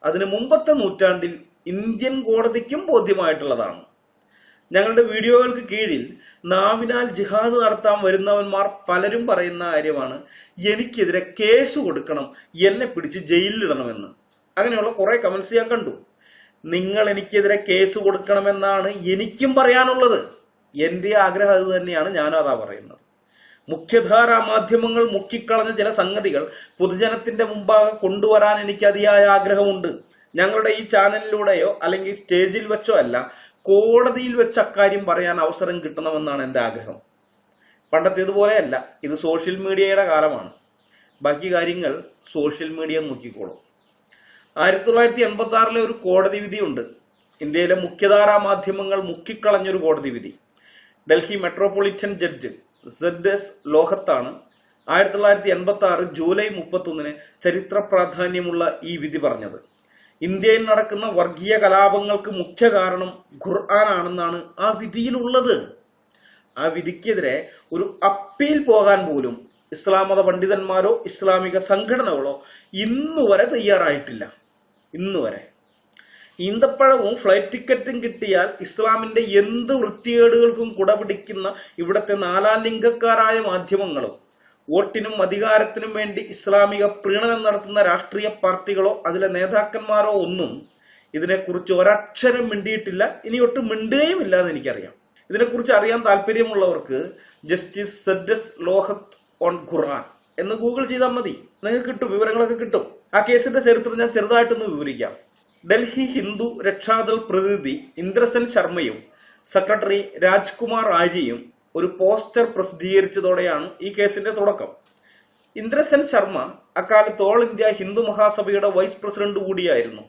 അതിന് മുമ്പത്തെ നൂറ്റാണ്ടിൽ ഇന്ത്യൻ കോടതിക്കും ബോധ്യമായിട്ടുള്ളതാണ്. ഞങ്ങളുടെ വീഡിയോകൾക്ക് കീഴിൽ നാവിനാൽ ജിഹാദ് നടത്താൻ വരുന്നവന്മാർ പലരും പറയുന്ന കാര്യമാണ്, എനിക്കെതിരെ കേസ് കൊടുക്കണം, എന്നെ പിടിച്ച് ജയിലിലിടണമെന്ന്. അങ്ങനെയുള്ള കുറെ കമന്റ്സ് ഞാൻ കണ്ടു. നിങ്ങൾ എനിക്കെതിരെ കേസ് കൊടുക്കണമെന്നാണ് എനിക്കും പറയാനുള്ളത്. എന്റെ ആഗ്രഹം അത് തന്നെയാണ്. ഞാനും അതാ പറയുന്നത്. മുഖ്യധാരാ മാധ്യമങ്ങൾ മുക്കിക്കളഞ്ഞ ചില സംഗതികൾ പൊതുജനത്തിന്റെ മുമ്പാകെ കൊണ്ടുവരാൻ എനിക്ക് അതിയായ ആഗ്രഹമുണ്ട്. ഞങ്ങളുടെ ഈ ചാനലിലൂടെയോ അല്ലെങ്കിൽ സ്റ്റേജിൽ വെച്ചോ അല്ല, കോടതിയിൽ വെച്ച് അക്കാര്യം പറയാൻ അവസരം കിട്ടണമെന്നാണ് എൻ്റെ ആഗ്രഹം. പണ്ടത്തേതുപോലെയല്ല, ഇത് സോഷ്യൽ മീഡിയയുടെ കാലമാണ്. ബാക്കി കാര്യങ്ങൾ സോഷ്യൽ മീഡിയ നോക്കിക്കോളും. 1986 ഒരു കോടതി വിധിയുണ്ട്. ഇന്ത്യയിലെ മുഖ്യധാരാ മാധ്യമങ്ങൾ മുക്കിക്കളഞ്ഞൊരു കോടതി വിധി. Delhi metropolitan judge ZS ലോഹത്താണ് 1986 July 31 ചരിത്ര പ്രാധാന്യമുള്ള ഈ വിധി പറഞ്ഞത്. ഇന്ത്യയിൽ നടക്കുന്ന വർഗീയ കലാപങ്ങൾക്ക് മുഖ്യ കാരണം ഖുർആനാണെന്നാണ് ആ വിധിയിലുള്ളത്. ആ വിധിക്കെതിരെ ഒരു അപ്പീൽ പോകാൻ പോലും ഇസ്ലാം മത പണ്ഡിതന്മാരോ ഇസ്ലാമിക സംഘടനകളോ ഇന്നുവരെ തയ്യാറായിട്ടില്ല. ഇന്നുവരെ ഈന്തപ്പഴവും ഫ്ലൈറ്റ് ടിക്കറ്റും കിട്ടിയാൽ ഇസ്ലാമിന്റെ എന്ത് വൃത്തികേടുകൾക്കും കുടപിടിക്കുന്ന ഇവിടത്തെ നാലാം ലിംഗക്കാരായ മാധ്യമങ്ങളും വോട്ടിനും അധികാരത്തിനും വേണ്ടി ഇസ്ലാമിക പ്രീണനം നടത്തുന്ന രാഷ്ട്രീയ പാർട്ടികളോ അതിലെ നേതാക്കന്മാരോ ഒന്നും ഇതിനെക്കുറിച്ച് ഒരക്ഷരം മിണ്ടിയിട്ടില്ല. ഇനി ഒട്ടും മിണ്ടുകയും ഇല്ല എന്ന് എനിക്കറിയാം. ഇതിനെക്കുറിച്ച് അറിയാൻ താല്പര്യമുള്ളവർക്ക് ജസ്റ്റിസ് സെഡ്ഡസ് ലോഹത്ത് ഓൺ ഖുർആൻ എന്ന് ഗൂഗിൾ ചെയ്താൽ മതി, നിങ്ങൾക്ക് കിട്ടും, വിവരങ്ങളൊക്കെ കിട്ടും. ആ കേസിന്റെ ചരിത്രം ഞാൻ ചെറുതായിട്ടൊന്ന് വിവരിക്കാം. ഡൽഹി ഹിന്ദു രക്ഷാദൾ പ്രതിനിധി ഇന്ദ്രസെൻ ശർമ്മയും സെക്രട്ടറി രാജ്കുമാർ ആര്യയും ഒരു പോസ്റ്റർ പ്രസിദ്ധീകരിച്ചതോടെയാണ് ഈ കേസിന്റെ തുടക്കം. ഇന്ദ്രസെൻ ശർമ്മ അക്കാലത്ത് ഓൾ ഇന്ത്യ ഹിന്ദു മഹാസഭയുടെ വൈസ് പ്രസിഡന്റ് കൂടിയായിരുന്നു.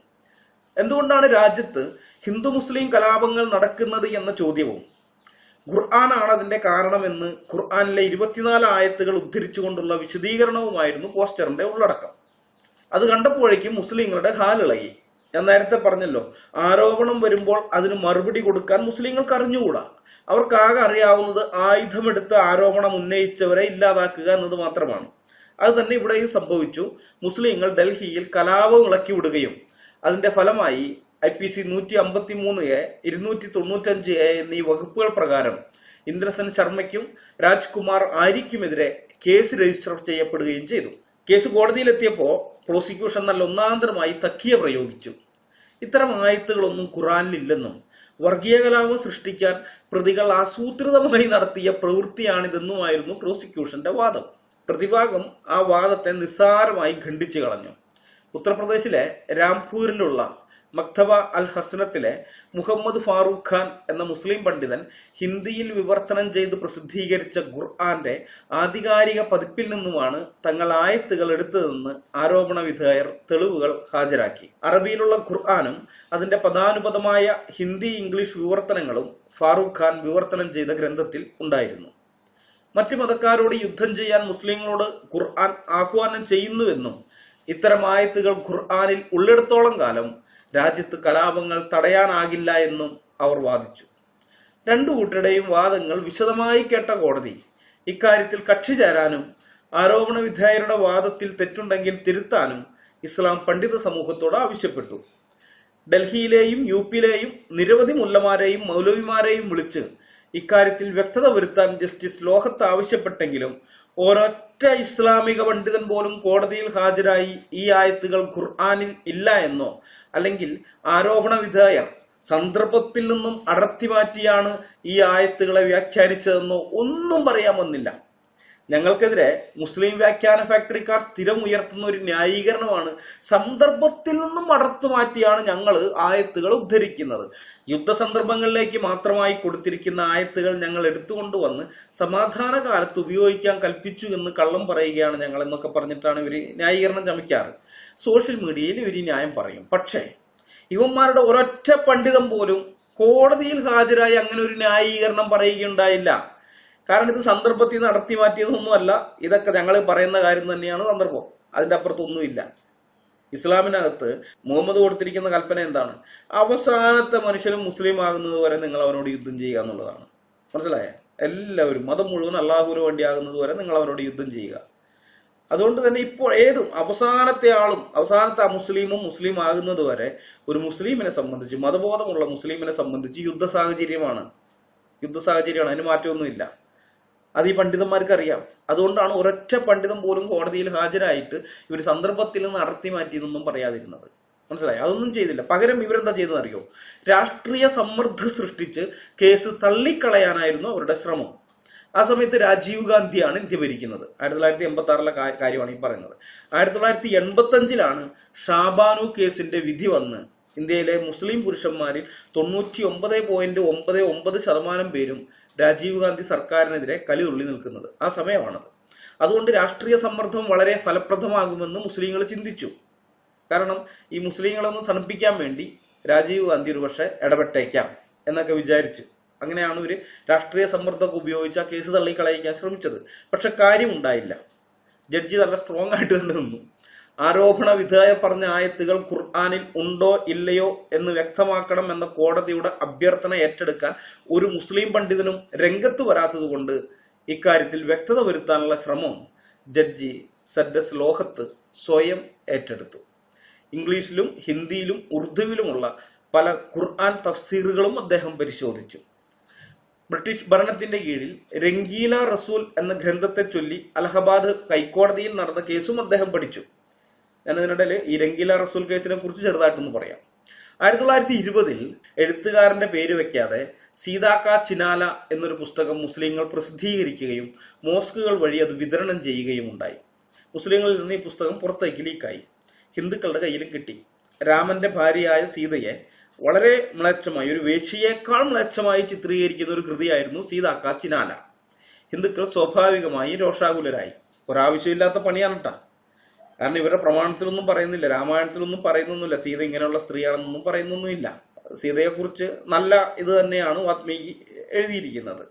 എന്തുകൊണ്ടാണ് രാജ്യത്ത് ഹിന്ദു മുസ്ലിം കലാപങ്ങൾ നടക്കുന്നത് എന്ന ചോദ്യവും ഖുർആനാണ് അതിന്റെ കാരണമെന്ന് ഖുർആനിലെ 24 ആയത്തുകൾ ഉദ്ധരിച്ചുകൊണ്ടുള്ള വിശദീകരണവുമായിരുന്നു പോസ്റ്ററിന്റെ ഉള്ളടക്കം. അത് കണ്ടപ്പോഴേക്കും മുസ്ലിങ്ങളുടെ ഹാലിളകി. ഞാൻ നേരത്തെ പറഞ്ഞല്ലോ, ആരോപണം വരുമ്പോൾ അതിന് മറുപടി കൊടുക്കാൻ മുസ്ലിങ്ങൾക്ക് അറിഞ്ഞുകൂടാ. അവർക്കാകെ അറിയാവുന്നത് ആയുധമെടുത്ത് ആരോപണം ഉന്നയിച്ചവരെ ഇല്ലാതാക്കുക എന്നത് മാത്രമാണ്. അത് തന്നെ ഇവിടെയും സംഭവിച്ചു. മുസ്ലിങ്ങൾ ഡൽഹിയിൽ കലാപം ഇളക്കി വിടുകയും അതിന്റെ ഫലമായി IPC 153A 295A എന്നീ വകുപ്പുകൾ പ്രകാരം ഇന്ദ്രസെൻ ശർമ്മയ്ക്കും രാജ്കുമാർ ആര്യയ്ക്കുമെതിരെ കേസ് രജിസ്റ്റർ ചെയ്യപ്പെടുകയും ചെയ്തു. കേസ് കോടതിയിലെത്തിയപ്പോൾ പ്രോസിക്യൂഷൻ നല്ല ഒന്നാന്തരമായി തക്കിയ പ്രയോഗിച്ചു. ഇത്തരം ആയത്തുകളൊന്നും ഖുർആനിലില്ലെന്നും വർഗീയ കലാപം സൃഷ്ടിക്കാൻ പ്രതികൾ ആസൂത്രിതമായി നടത്തിയ പ്രവൃത്തിയാണിതെന്നുമായിരുന്നു പ്രോസിക്യൂഷന്റെ വാദം. പ്രതിഭാഗം ആ വാദത്തെ നിസ്സാരമായി ഖണ്ഡിച്ചു കളഞ്ഞു. ഉത്തർപ്രദേശിലെ രാംപൂരിലുള്ള മക്തബ അൽ ഹസ്നത്തിലെ മുഹമ്മദ് ഫാറൂഖ് ഖാൻ എന്ന മുസ്ലിം പണ്ഡിതൻ ഹിന്ദിയിൽ വിവർത്തനം ചെയ്ത് പ്രസിദ്ധീകരിച്ച ഖുർആന്റെ ആധികാരിക പതിപ്പിൽ നിന്നുമാണ് തങ്ങൾ ആയത്തുകൾ എടുത്തതെന്ന് ആരോപണ വിധേയർ തെളിവുകൾ ഹാജരാക്കി. അറബിയിലുള്ള ഖുർആനും അതിന്റെ പദാനുപദമായ ഹിന്ദി ഇംഗ്ലീഷ് വിവർത്തനങ്ങളും ഫാറൂഖ് ഖാൻ വിവർത്തനം ചെയ്ത ഗ്രന്ഥത്തിൽ ഉണ്ടായിരുന്നു. മറ്റു മതക്കാരോട് യുദ്ധം ചെയ്യാൻ മുസ്ലിങ്ങളോട് ഖുർആൻ ആഹ്വാനം ചെയ്യുന്നുവെന്നും ഇത്തരം ആയത്തുകൾ ഖുർആനിൽ ഉള്ളിടത്തോളം കാലം രാജ്യത്ത് കലാപങ്ങൾ തടയാനാകില്ല എന്നും അവർ വാദിച്ചു. രണ്ടു കൂട്ടരുടെയും വാദങ്ങൾ വിശദമായി കേട്ട കോടതി ഇക്കാര്യത്തിൽ കക്ഷി ചേരാനും ആരോപണ വിധേയരുടെ വാദത്തിൽ തെറ്റുണ്ടെങ്കിൽ തിരുത്താനും ഇസ്ലാം പണ്ഡിത സമൂഹത്തോട് ആവശ്യപ്പെട്ടു. ഡൽഹിയിലെയും UPയിലെയും നിരവധി മുല്ലമാരെയും മൗലവിമാരെയും വിളിച്ച് ഇക്കാര്യത്തിൽ വ്യക്തത വരുത്താൻ ജസ്റ്റിസ് ലോഹത്ത് ആവശ്യപ്പെട്ടെങ്കിലും ഒരൊറ്റ ഇസ്ലാമിക പണ്ഡിതൻ പോലും കോടതിയിൽ ഹാജരായി ഈ ആയത്തുകൾ ഖുർആനിൽ ഇല്ല എന്നോ അല്ലെങ്കിൽ ആരോപണ വിധേയർ സന്ദർഭത്തിൽ നിന്നും അടർത്തി മാറ്റിയാണ് ഈ ആയത്തുകളെ വ്യാഖ്യാനിച്ചതെന്നോ ഒന്നും പറയാൻ വന്നില്ല. ഞങ്ങൾക്കെതിരെ മുസ്ലിം വ്യാഖ്യാന ഫാക്ടറിക്കാർ സ്ഥിരം ഉയർത്തുന്ന ഒരു ന്യായീകരണമാണ് സന്ദർഭത്തിൽ നിന്നും അടർത്തു മാറ്റിയാണ് ഞങ്ങൾ ആയത്തുകൾ ഉദ്ധരിക്കുന്നത്. യുദ്ധസന്ദർഭങ്ങളിലേക്ക് മാത്രമായി കൊടുത്തിരിക്കുന്ന ആയത്തുകൾ ഞങ്ങൾ എടുത്തുകൊണ്ടുവന്ന് സമാധാന കാലത്ത് ഉപയോഗിക്കാൻ കൽപ്പിച്ചു എന്ന് കള്ളം പറയുകയാണ് ഞങ്ങൾ എന്നൊക്കെ പറഞ്ഞിട്ടാണ് ഇവർ ന്യായീകരണം ചമയ്ക്കാറ്. സോഷ്യൽ മീഡിയയിൽ ഇവർ ന്യായം പറയും. പക്ഷേ ഇവന്മാരുടെ ഒരൊറ്റ പണ്ഡിതൻ പോലും കോടതിയിൽ ഹാജരായി അങ്ങനെ ഒരു ന്യായീകരണം പറയുകയുണ്ടായില്ല. കാരണം ഇത് സന്ദർഭത്തിൽ നടത്തി മാറ്റിയതൊന്നുമല്ല, ഇതൊക്കെ ഞങ്ങൾ പറയുന്ന കാര്യം തന്നെയാണ് സന്ദർഭം, അതിന്റെ അപ്പുറത്തൊന്നുമില്ല. ഇസ്ലാമിനകത്ത് മുഹമ്മദ് കൊടുത്തിരിക്കുന്ന കൽപ്പന എന്താണ്? അവസാനത്തെ മനുഷ്യനും മുസ്ലിം ആകുന്നത് വരെ നിങ്ങൾ അവനോട് യുദ്ധം ചെയ്യുക എന്നുള്ളതാണ്. മനസ്സിലായ? എല്ലാവരും മതം മുഴുവൻ അള്ളാഹുവിന് വേണ്ടി ആകുന്നത് വരെ നിങ്ങൾ അവനോട് യുദ്ധം ചെയ്യുക. അതുകൊണ്ട് തന്നെ ഇപ്പോൾ ഏതും അവസാനത്തെ ആളും അവസാനത്തെ മുസ്ലിമും മുസ്ലിം ആകുന്നത് വരെ ഒരു മുസ്ലിമിനെ സംബന്ധിച്ച്, മതബോധമുള്ള മുസ്ലിമിനെ സംബന്ധിച്ച് യുദ്ധ സാഹചര്യമാണ്. അതിന് മാറ്റമൊന്നുമില്ല. അത് ഈ പണ്ഡിതന്മാർക്ക് അറിയാം. അതുകൊണ്ടാണ് ഒരൊറ്റ പണ്ഡിതൻ പോലും കോടതിയിൽ ഹാജരായിട്ട് ഇവർ സന്ദർഭത്തിൽ നിന്ന് അടർത്തി മാറ്റിയെന്നൊന്നും പറയാതിരുന്നത്. മനസ്സിലായി? അതൊന്നും ചെയ്തില്ല. പകരം ഇവരെന്താ ചെയ്തെന്നറിയോ? രാഷ്ട്രീയ സമ്മർദ്ദം സൃഷ്ടിച്ച് കേസ് തള്ളിക്കളയാനായിരുന്നു അവരുടെ ശ്രമം. ആ സമയത്ത് രാജീവ് ഗാന്ധിയാണ് ഇന്ത്യ ഭരിക്കുന്നത്. 1986 കാര്യമാണ് ഈ പറയുന്നത്. 1985 ഷാബാനു കേസിന്റെ വിധി വന്ന് ഇന്ത്യയിലെ മുസ്ലിം പുരുഷന്മാരിൽ 99.99% പേരും രാജീവ് ഗാന്ധി സർക്കാരിനെതിരെ കലിതുള്ളി നിൽക്കുന്നത് ആ സമയമാണത്. അതുകൊണ്ട് രാഷ്ട്രീയ സമ്മർദ്ദം വളരെ ഫലപ്രദമാകുമെന്ന് മുസ്ലിങ്ങൾ ചിന്തിച്ചു. കാരണം ഈ മുസ്ലിങ്ങളൊന്ന് തണുപ്പിക്കാൻ വേണ്ടി രാജീവ് ഗാന്ധി ഒരു പക്ഷെ ഇടപെട്ടേക്കാം എന്നൊക്കെ വിചാരിച്ച് അങ്ങനെയാണ് ഒരു രാഷ്ട്രീയ സമ്മർദ്ദമൊക്കെ ഉപയോഗിച്ച് ആ കേസ് തള്ളിക്കളയിക്കാൻ ശ്രമിച്ചത്. പക്ഷെ കാര്യമുണ്ടായില്ല. ജഡ്ജി നല്ല സ്ട്രോങ് ആയിട്ട് തന്നെ നിന്നു. ആരോപണ വിധേയ പറഞ്ഞ ആയത്തുകൾ ഖുർആനിൽ ഉണ്ടോ ഇല്ലയോ എന്ന് വ്യക്തമാക്കണം എന്ന കോടതിയുടെ അഭ്യർത്ഥന ഏറ്റെടുക്കാൻ ഒരു മുസ്ലിം പണ്ഡിതനും രംഗത്ത് വരാത്തത് കൊണ്ട് ഇക്കാര്യത്തിൽ വ്യക്തത വരുത്താനുള്ള ശ്രമം ജഡ്ജി സദ്ദസ് ലോഹത്ത് സ്വയം ഏറ്റെടുത്തു. ഇംഗ്ലീഷിലും ഹിന്ദിയിലും ഉറുദുവിലുമുള്ള പല ഖുർആൻ തഫ്സീറുകളും അദ്ദേഹം പരിശോധിച്ചു. ബ്രിട്ടീഷ് ഭരണത്തിന്റെ കീഴിൽ രംഗീല റസൂൽ എന്ന ഗ്രന്ഥത്തെ ചൊല്ലി അലഹബാദ് ഹൈക്കോടതിയിൽ നടന്ന കേസും അദ്ദേഹം പഠിച്ചു. എന്നതിനിടയിൽ ഈ രംഗീല റസൂൽ കേസിനെ കുറിച്ച് ചെറുതായിട്ടൊന്ന് പറയാം. 1920 എഴുത്തുകാരന്റെ പേര് വെക്കാതെ സീതാക്ക ചിനാല എന്നൊരു പുസ്തകം മുസ്ലിങ്ങൾ പ്രസിദ്ധീകരിക്കുകയും മോസ്കുകൾ വഴി അത് വിതരണം ചെയ്യുകയും ഉണ്ടായി. മുസ്ലിങ്ങളിൽ നിന്ന് ഈ പുസ്തകം പുറത്തേക്ക് ലീക്കായി, ഹിന്ദുക്കളുടെ കയ്യിലും കിട്ടി. രാമന്റെ ഭാര്യയായ സീതയെ വളരെ മ്ലേച്ഛമായി, ഒരു വേശ്യയേക്കാൾ മ്ലേച്ഛമായി ചിത്രീകരിക്കുന്ന ഒരു കൃതിയായിരുന്നു സീതാക്ക ചിനാല. ഹിന്ദുക്കൾ സ്വാഭാവികമായി രോഷാകുലരായി. ഒരാവശ്യമില്ലാത്ത പണിയാണ് കേട്ടാ. കാരണം ഇവരുടെ പ്രമാണത്തിലൊന്നും പറയുന്നില്ല, രാമായണത്തിലൊന്നും പറയുന്നൊന്നുമില്ല സീത ഇങ്ങനെയുള്ള സ്ത്രീയാണെന്നൊന്നും പറയുന്നൊന്നുമില്ല. സീതയെക്കുറിച്ച് നല്ല ഇത് തന്നെയാണ് വാത്മീകി എഴുതിയിരിക്കുന്നത്.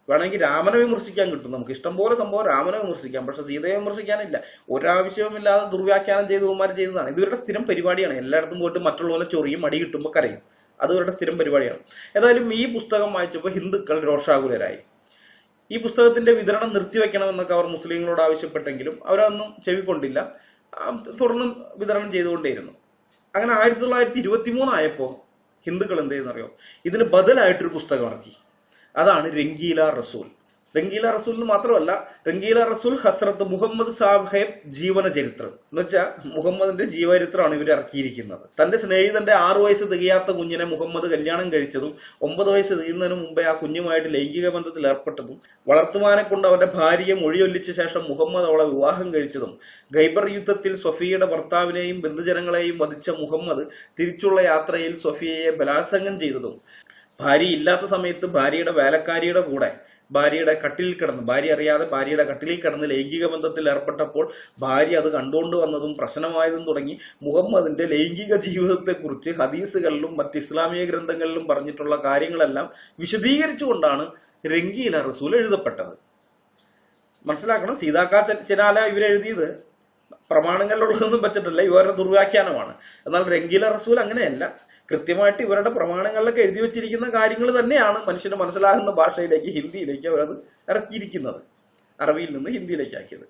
വേണമെങ്കിൽ രാമനെ വിമർശിക്കാൻ കിട്ടും, നമുക്ക് ഇഷ്ടംപോലെ സംഭവം രാമനെ വിമർശിക്കാം, പക്ഷെ സീതയെ വിമർശിക്കാനില്ല. ഒരാവശ്യവുമില്ലാതെ ദുർവ്യാഖ്യാനം ചെയ്തവന്മാർ ചെയ്യുന്നതാണ്. ഇത് ഇവരുടെ സ്ഥിരം പരിപാടിയാണ്. എല്ലായിടത്തും പോയിട്ട് മറ്റുള്ളവരെ ചൊറിയും, മടി കിട്ടുമ്പോൾ കരയും. അത് ഇവരുടെ സ്ഥിരം പരിപാടിയാണ്. ഏതായാലും ഈ പുസ്തകം വായിച്ചപ്പോൾ ഹിന്ദുക്കൾ രോഷാകുലരായി. ഈ പുസ്തകത്തിന്റെ വിതരണം നിർത്തിവെക്കണമെന്നൊക്കെ അവർ മുസ്ലിങ്ങളോട് ആവശ്യപ്പെട്ടെങ്കിലും അവരതൊന്നും ചെവിക്കൊണ്ടില്ല. തുടർന്നും വിതരണം ചെയ്തുകൊണ്ടേയിരുന്നു. അങ്ങനെ 1923 ആയപ്പോൾ ഹിന്ദുക്കൾ എന്ത് ചെയ്യുന്നറിയോ, ഇതിന് ബദലായിട്ടൊരു പുസ്തകം ഇറക്കി. അതാണ് രംഗീല റസൂൽ. രംഗീല റസൂലിന് മാത്രമല്ല, രംഗീല റസൂൽ ഹസ്രത്ത് മുഹമ്മദ് സാഹിബ് ജീവന ചരിത്രം എന്ന് വെച്ചാൽ മുഹമ്മദിന്റെ ജീവചരിത്രമാണ് ഇവർ ഇറക്കിയിരിക്കുന്നത്. തന്റെ സ്നേഹിതന്റെ 6 വയസ്സ് തികയാത്ത കുഞ്ഞിനെ മുഹമ്മദ് കല്യാണം കഴിച്ചതും 9 വയസ്സ് തികയുന്നതിന് മുമ്പേ ആ കുഞ്ഞുമായിട്ട് ലൈംഗിക ബന്ധത്തിൽ ഏർപ്പെട്ടതും വളർത്തുമാനെ കൊണ്ട് അവന്റെ ഭാര്യയെ മൊഴിയൊല്ലിച്ച ശേഷം മുഹമ്മദ് അവളെ വിവാഹം കഴിച്ചതും ഖൈബർ യുദ്ധത്തിൽ സൊഫിയയുടെ ഭർത്താവിനെയും ബന്ധുജനങ്ങളെയും വധിച്ച മുഹമ്മദ് തിരിച്ചുള്ള യാത്രയിൽ സൊഫിയയെ ബലാത്സംഗം ചെയ്തതും ഭാര്യ ഇല്ലാത്ത സമയത്ത് ഭാര്യയുടെ വേലക്കാരിയുടെ കൂടെ ഭാര്യയുടെ കട്ടിലിൽ കിടന്ന്, ഭാര്യ അറിയാതെ ഭാര്യയുടെ കട്ടിലിൽ കിടന്ന് ലൈംഗിക ബന്ധത്തിൽ ഏർപ്പെട്ടപ്പോൾ ഭാര്യ അത് കണ്ടുകൊണ്ട് വന്നതും പ്രശ്നമായതും തുടങ്ങി മുഹമ്മദിന്റെ ലൈംഗിക ജീവിതത്തെക്കുറിച്ച് ഹദീസുകളിലും മറ്റ് ഇസ്ലാമിക ഗ്രന്ഥങ്ങളിലും പറഞ്ഞിട്ടുള്ള കാര്യങ്ങളെല്ലാം വിശദീകരിച്ചുകൊണ്ടാണ് രംഗീല റസൂൽ എഴുതപ്പെട്ടത്. മനസ്സിലാക്കണം, സീതാക്ക ചിനാല ഇവരെഴുതിയത് പ്രമാണങ്ങളിലുള്ളതൊന്നും വെച്ചിട്ടല്ല, ഇവരുടെ ദുർവ്യാഖ്യാനമാണ്. എന്നാൽ രംഗീല റസൂൽ അങ്ങനെയല്ല. കൃത്യമായിട്ട് ഇവരുടെ പ്രമാണങ്ങളിലൊക്കെ എഴുതി വെച്ചിരിക്കുന്ന കാര്യങ്ങൾ തന്നെയാണ് മനുഷ്യന് മനസ്സിലാകുന്ന ഭാഷയിലേക്ക്, ഹിന്ദിയിലേക്ക് അവരത് ഇറക്കിയിരിക്കുന്നത്. അറബിയിൽ നിന്ന് ഹിന്ദിയിലേക്ക് ആക്കിയത്.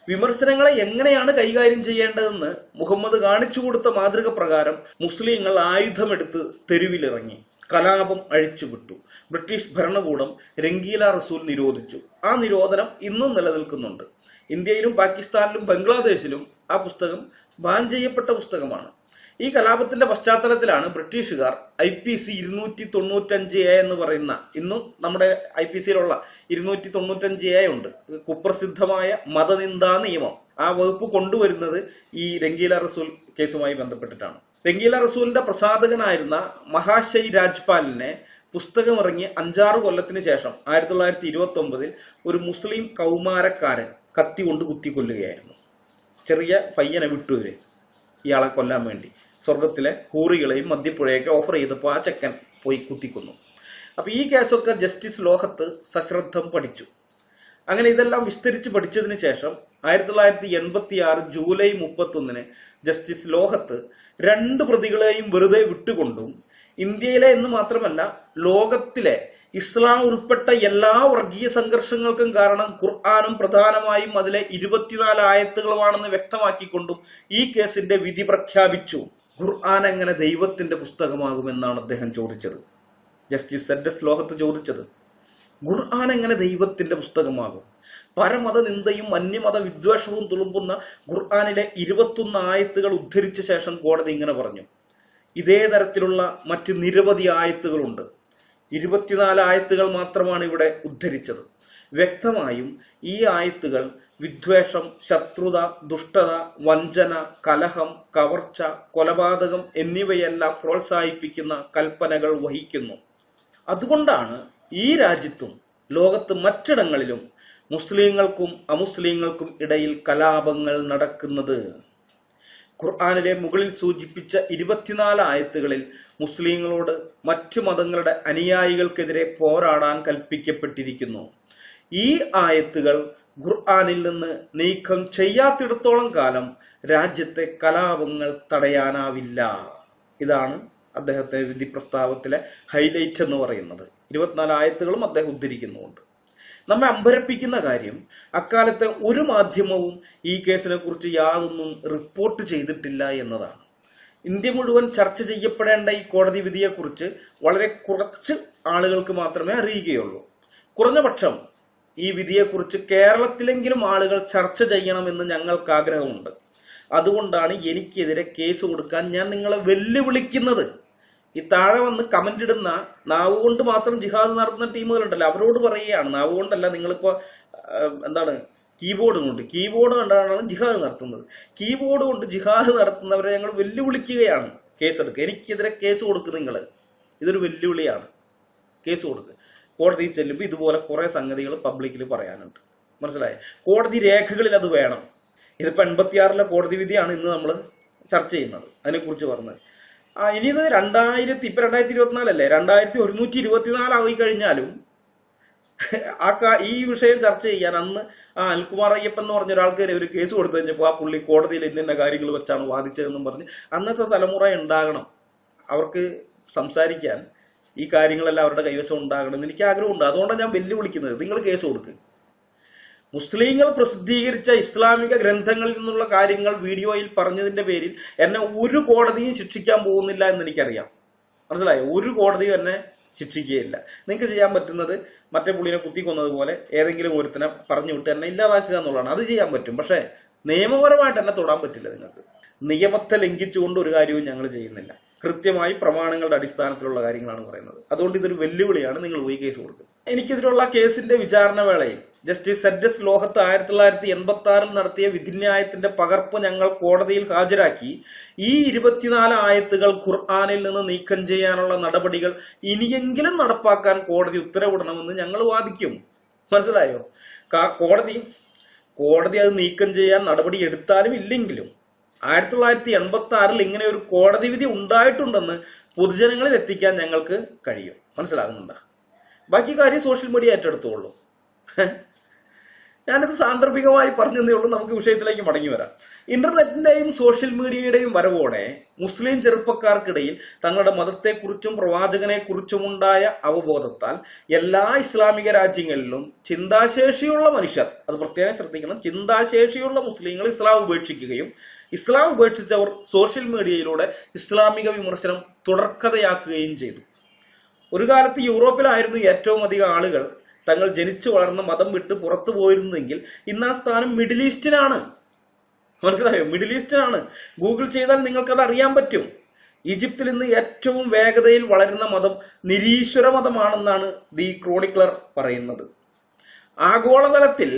വിമർശനങ്ങളെ എങ്ങനെയാണ് കൈകാര്യം ചെയ്യേണ്ടതെന്ന് മുഹമ്മദ് കാണിച്ചു കൊടുത്ത മാതൃക പ്രകാരം മുസ്ലിങ്ങൾ ആയുധമെടുത്ത് തെരുവിലിറങ്ങി, കലാപം അഴിച്ചുവിട്ടു. ബ്രിട്ടീഷ് ഭരണകൂടം രംഗീല റസൂൽ നിരോധിച്ചു. ആ നിരോധനം ഇന്നും നിലനിൽക്കുന്നുണ്ട്. ഇന്ത്യയിലും പാകിസ്ഥാനിലും ബംഗ്ലാദേശിലും ആ പുസ്തകം ബാൻ ചെയ്യപ്പെട്ട പുസ്തകമാണ്. ഈ കലാപത്തിന്റെ പശ്ചാത്തലത്തിലാണ് ബ്രിട്ടീഷുകാർ IPC 295A എന്ന് പറയുന്ന, ഇന്നും നമ്മുടെ IPCയിലുള്ള 295A ഉണ്ട്, കുപ്രസിദ്ധമായ മതനിന്ദാ നിയമം. ആ വകുപ്പ് കൊണ്ടുവരുന്നത് ഈ രംഗീല റസൂൽ കേസുമായി ബന്ധപ്പെട്ടിട്ടാണ്. രംഗീല റസൂലിന്റെ പ്രസാധകനായിരുന്ന മഹാശയ് രാജ്പാലിനെ പുസ്തകമിറങ്ങി 5-6 കൊല്ലത്തിന് ശേഷം 1929 ഒരു മുസ്ലിം കൗമാരക്കാരൻ കത്തി കൊണ്ട് കുത്തിക്കൊല്ലുകയായിരുന്നു. ചെറിയ പയ്യനെ വിട്ടുവരെ ഇയാളെ കൊല്ലാൻ വേണ്ടി സ്വർഗത്തിലെ ഹൂറികളെയും മദ്യപ്പുഴയൊക്കെ ഓഫർ ചെയ്തപ്പോൾ ആ ചെക്കൻ പോയി കുത്തിക്കൊന്നു. അപ്പൊ ഈ കേസൊക്കെ ജസ്റ്റിസ് ലോഹത്ത് സശ്രദ്ധം പഠിച്ചു. അങ്ങനെ ഇതെല്ലാം വിസ്തരിച്ച് പഠിച്ചതിന് ശേഷം 1986 ജൂലൈ 31 ജസ്റ്റിസ് ലോഹത്ത് 2 പ്രതികളെയും വെറുതെ വിട്ടുകൊണ്ടും ഇന്ത്യയിലെ എന്ന് മാത്രമല്ല ലോകത്തിലെ ഇസ്ലാം ഉൾപ്പെട്ട എല്ലാ വർഗീയ സംഘർഷങ്ങൾക്കും കാരണം ഖുർആനും പ്രധാനമായും അതിലെ 24 ആയത്തുകളുമാണെന്ന് വ്യക്തമാക്കിക്കൊണ്ടും ഈ കേസിന്റെ വിധി പ്രഖ്യാപിച്ചു. ഖുർആൻ എങ്ങനെ ദൈവത്തിന്റെ പുസ്തകമാകുമെന്നാണ് അദ്ദേഹം ചോദിച്ചത്. ജസ്റ്റിസ് സദ്ദസ് ലോഹത്ത് ചോദിച്ചത്, ഖുർആൻ എങ്ങനെ ദൈവത്തിന്റെ പുസ്തകമാകും? പരമത നിന്ദയും അന്യമത വിദ്വേഷവും തുളുമ്പുന്ന ഖുർആനിലെ 21 ആയത്തുകൾ ഉദ്ധരിച്ച ശേഷം കോടതി ഇങ്ങനെ പറഞ്ഞു. ഇതേ തരത്തിലുള്ള മറ്റ് നിരവധി ആയത്തുകളുണ്ട്. 24 ആയത്തുകൾ മാത്രമാണ് ഇവിടെ ഉദ്ധരിച്ചത്. വ്യക്തമായും ഈ ആയത്തുകൾ വിദ്വേഷം, ശത്രുത, ദുഷ്ടത, വഞ്ചന, കലഹം, കവർച്ച, കൊലപാതകം എന്നിവയെല്ലാം പ്രോത്സാഹിപ്പിക്കുന്ന കൽപ്പനകൾ വഹിക്കുന്നു. അതുകൊണ്ടാണ് ഈ രാജ്യത്തും ലോകത്ത് മറ്റിടങ്ങളിലും മുസ്ലിങ്ങൾക്കും അമുസ്ലിങ്ങൾക്കും ഇടയിൽ കലാപങ്ങൾ നടക്കുന്നത്. ഖുർആനിലെ മുകളിൽ സൂചിപ്പിച്ച 24 ആയത്തുകളിൽ മുസ്ലിങ്ങളോട് മറ്റു മതങ്ങളുടെ അനുയായികൾക്കെതിരെ പോരാടാൻ കൽപ്പിക്കപ്പെട്ടിരിക്കുന്നു. ഈ ആയത്തുകൾ ഖുർആനിൽ നിന്ന് നീക്കം ചെയ്യാത്തിടത്തോളം കാലം രാജ്യത്തെ കലാപങ്ങൾ തടയാനാവില്ല. ഇതാണ് അദ്ദേഹത്തെ വിധി പ്രസ്താവത്തിലെ ഹൈലൈറ്റ് എന്ന് പറയുന്നത്. 24 ആയത്തുകളും അദ്ദേഹം ഉദ്ധരിക്കുന്നുണ്ട്. നമ്മെ അമ്പരപ്പിക്കുന്ന കാര്യം, അക്കാലത്തെ ഒരു മാധ്യമവും ഈ കേസിനെ കുറിച്ച് യാതൊന്നും റിപ്പോർട്ട് ചെയ്തിട്ടില്ല എന്നതാണ്. ഇന്ത്യ മുഴുവൻ ചർച്ച ചെയ്യപ്പെടേണ്ട ഈ കോടതി വിധിയെക്കുറിച്ച് വളരെ കുറച്ച് ആളുകൾക്ക് മാത്രമേ അറിയുകയുള്ളൂ. കുറഞ്ഞപക്ഷം ഈ വിധിയെക്കുറിച്ച് കേരളത്തിലെങ്കിലും ആളുകൾ ചർച്ച ചെയ്യണമെന്ന് ഞങ്ങൾക്ക് ആഗ്രഹമുണ്ട്. അതുകൊണ്ടാണ് എനിക്കെതിരെ കേസ് കൊടുക്കാൻ ഞാൻ നിങ്ങളെ വെല്ലുവിളിക്കുന്നത്. ഈ താഴെ വന്ന് കമന്റ് ഇടുന്ന നാവ് കൊണ്ട് മാത്രം ജിഹാദ് നടത്തുന്ന ടീമുകളുണ്ടല്ലോ, അവരോട് പറയുകയാണ്, നാവ് കൊണ്ടല്ല, നിങ്ങളിപ്പോ കീബോർഡ് കൊണ്ടാണ് ജിഹാദ് നടത്തുന്നത്. കീബോർഡ് കൊണ്ട് ജിഹാദ് നടത്തുന്നവരെ ഞങ്ങൾ വെല്ലുവിളിക്കുകയാണ് കേസെടുക്കുക. എനിക്കെതിരെ കേസ് കൊടുക്കുക. നിങ്ങൾ ഇതൊരു വെല്ലുവിളിയാണ്. കേസ് കൊടുക്കുക. കോടതിയിൽ ചെല്ലുമ്പോൾ ഇതുപോലെ കുറെ സംഗതികൾ പബ്ലിക്കിൽ പറയാനുണ്ട്. മനസ്സിലായോ? കോടതി രേഖകളിൽ അത് വേണം. ഇതിപ്പോ 86 കോടതി വിധിയാണ് ഇന്ന് നമ്മൾ ചർച്ച ചെയ്യുന്നത്. അതിനെക്കുറിച്ച് പറഞ്ഞത് ഇനി ഇത് 2024 അല്ലേ, 2124 ആയി കഴിഞ്ഞാലും ഈ വിഷയം ചർച്ച ചെയ്യാൻ അന്ന് അൽകുമാർ അയ്യപ്പൻ എന്ന് പറഞ്ഞ ഒരാൾക്കെതിരെ ഒരു കേസ് കൊടുത്തു കഴിഞ്ഞപ്പോൾ ആ പുള്ളി കോടതിയിൽ ഇന്ന കാര്യങ്ങൾ വെച്ചാണ് വാദിച്ചതെന്നും പറഞ്ഞ് അന്നത്തെ തലമുറ ഉണ്ടാകണം. അവർക്ക് സംസാരിക്കാൻ ഈ കാര്യങ്ങളെല്ലാം അവരുടെ കൈവശം ഉണ്ടാകണമെന്ന് എനിക്ക് ആഗ്രഹമുണ്ട്. അതുകൊണ്ടാണ് ഞാൻ വെല്ലുവിളിക്കുന്നത്. നിങ്ങൾ കേസ് കൊടുക്കുക. മുസ്ലിങ്ങൾ പ്രസിദ്ധീകരിച്ച ഇസ്ലാമിക ഗ്രന്ഥങ്ങളിൽ നിന്നുള്ള കാര്യങ്ങൾ വീഡിയോയിൽ പറഞ്ഞതിന്റെ പേരിൽ എന്നെ ഒരു കോടതിയും ശിക്ഷിക്കാൻ പോകുന്നില്ല എന്ന് എനിക്കറിയാം. മനസ്സിലായോ? ഒരു കോടതിയും എന്നെ ശിക്ഷിക്കുകയില്ല. നിങ്ങൾക്ക് ചെയ്യാൻ പറ്റുന്നത് മറ്റേ പുള്ളിനെ കുത്തിക്കൊന്നതുപോലെ ഏതെങ്കിലും ഒരുത്തിനെ പറഞ്ഞു വിട്ട് എന്നെ ഇല്ലാതാക്കുക എന്നുള്ളതാണ്. അത് ചെയ്യാൻ പറ്റും. പക്ഷേ നിയമപരമായിട്ട് എന്നെ തൊടാൻ പറ്റില്ല. നിങ്ങൾക്ക് നിയമത്തെ ലംഘിച്ചുകൊണ്ട് ഒരു കാര്യവും ഞങ്ങൾ ചെയ്യുന്നില്ല. കൃത്യമായി പ്രമാണങ്ങളുടെ അടിസ്ഥാനത്തിലുള്ള കാര്യങ്ങളാണ് പറയുന്നത്. അതുകൊണ്ട് ഇതൊരു വെല്ലുവിളിയാണ്. നിങ്ങൾ പോയി കേസ് കൊടുക്കുക. എനിക്കെതിരുള്ള കേസിന്റെ വിചാരണ വേളയിൽ ജസ്റ്റിസ് സെഡ്ജസ് ലോഹത്ത് 1986 നടത്തിയ വിധിന്യായത്തിന്റെ പകർപ്പ് ഞങ്ങൾ കോടതിയിൽ ഹാജരാക്കി. ഈ 24 ആയത്തുകൾ ഖുർആനിൽ നിന്ന് നീക്കം ചെയ്യാനുള്ള നടപടികൾ ഇനിയെങ്കിലും നടപ്പാക്കാൻ കോടതി ഉത്തരവിടണമെന്ന് ഞങ്ങൾ വാദിക്കും. മനസ്സിലായോ? കോടതി അത് നീക്കം ചെയ്യാൻ നടപടി എടുത്താലും ഇല്ലെങ്കിലും 1986 ഇങ്ങനെ ഒരു കോടതി വിധി ഉണ്ടായിട്ടുണ്ടെന്ന് പൊതുജനങ്ങളിൽ എത്തിക്കാൻ ഞങ്ങൾക്ക് കഴിയും. മനസ്സിലാകുന്നുണ്ടോ? ബാക്കി കാര്യം സോഷ്യൽ മീഡിയ ഏറ്റെടുത്തോളൂ. ഞാനിത് സാന്ദർഭികമായി പറഞ്ഞതേ ഉള്ളൂ. നമുക്ക് വിഷയത്തിലേക്ക് മടങ്ങി വരാം. ഇന്റർനെറ്റിന്റെയും സോഷ്യൽ മീഡിയയുടെയും വരവോടെ മുസ്ലിം ചെറുപ്പക്കാർക്കിടയിൽ തങ്ങളുടെ മതത്തെക്കുറിച്ചും പ്രവാചകനെക്കുറിച്ചുമുണ്ടായ അവബോധത്താൽ എല്ലാ ഇസ്ലാമിക രാജ്യങ്ങളിലും ചിന്താശേഷിയുള്ള മനുഷ്യർ, അത് പ്രത്യേകം ശ്രദ്ധിക്കണം, ചിന്താശേഷിയുള്ള മുസ്ലിങ്ങൾ ഇസ്ലാം ഉപേക്ഷിക്കുകയും ഇസ്ലാം ഉപേക്ഷിച്ചവർ സോഷ്യൽ മീഡിയയിലൂടെ ഇസ്ലാമിക വിമർശനം തുടർക്കഥയാക്കുകയും ചെയ്തു. ഒരു കാലത്ത് യൂറോപ്പിലായിരുന്നു ഏറ്റവും അധികം ആളുകൾ തങ്ങൾ ജനിച്ചു വളർന്ന മതം വിട്ട് പുറത്തു പോയിരുന്നെങ്കിൽ ഇന്ന് ആ സ്ഥാനം മിഡിൽ ഈസ്റ്റിനാണ്. മനസ്സിലായോ? മിഡിൽ ഈസ്റ്റിനാണ്. ഗൂഗിൾ ചെയ്താൽ നിങ്ങൾക്കത് അറിയാൻ പറ്റും. ഈജിപ്തിൽ ഇന്ന് ഏറ്റവും വേഗതയിൽ വളരുന്ന മതം നിരീശ്വര മതമാണെന്നാണ് ദി ക്രോണിക്ലർ പറയുന്നത്. ആഗോളതലത്തിൽ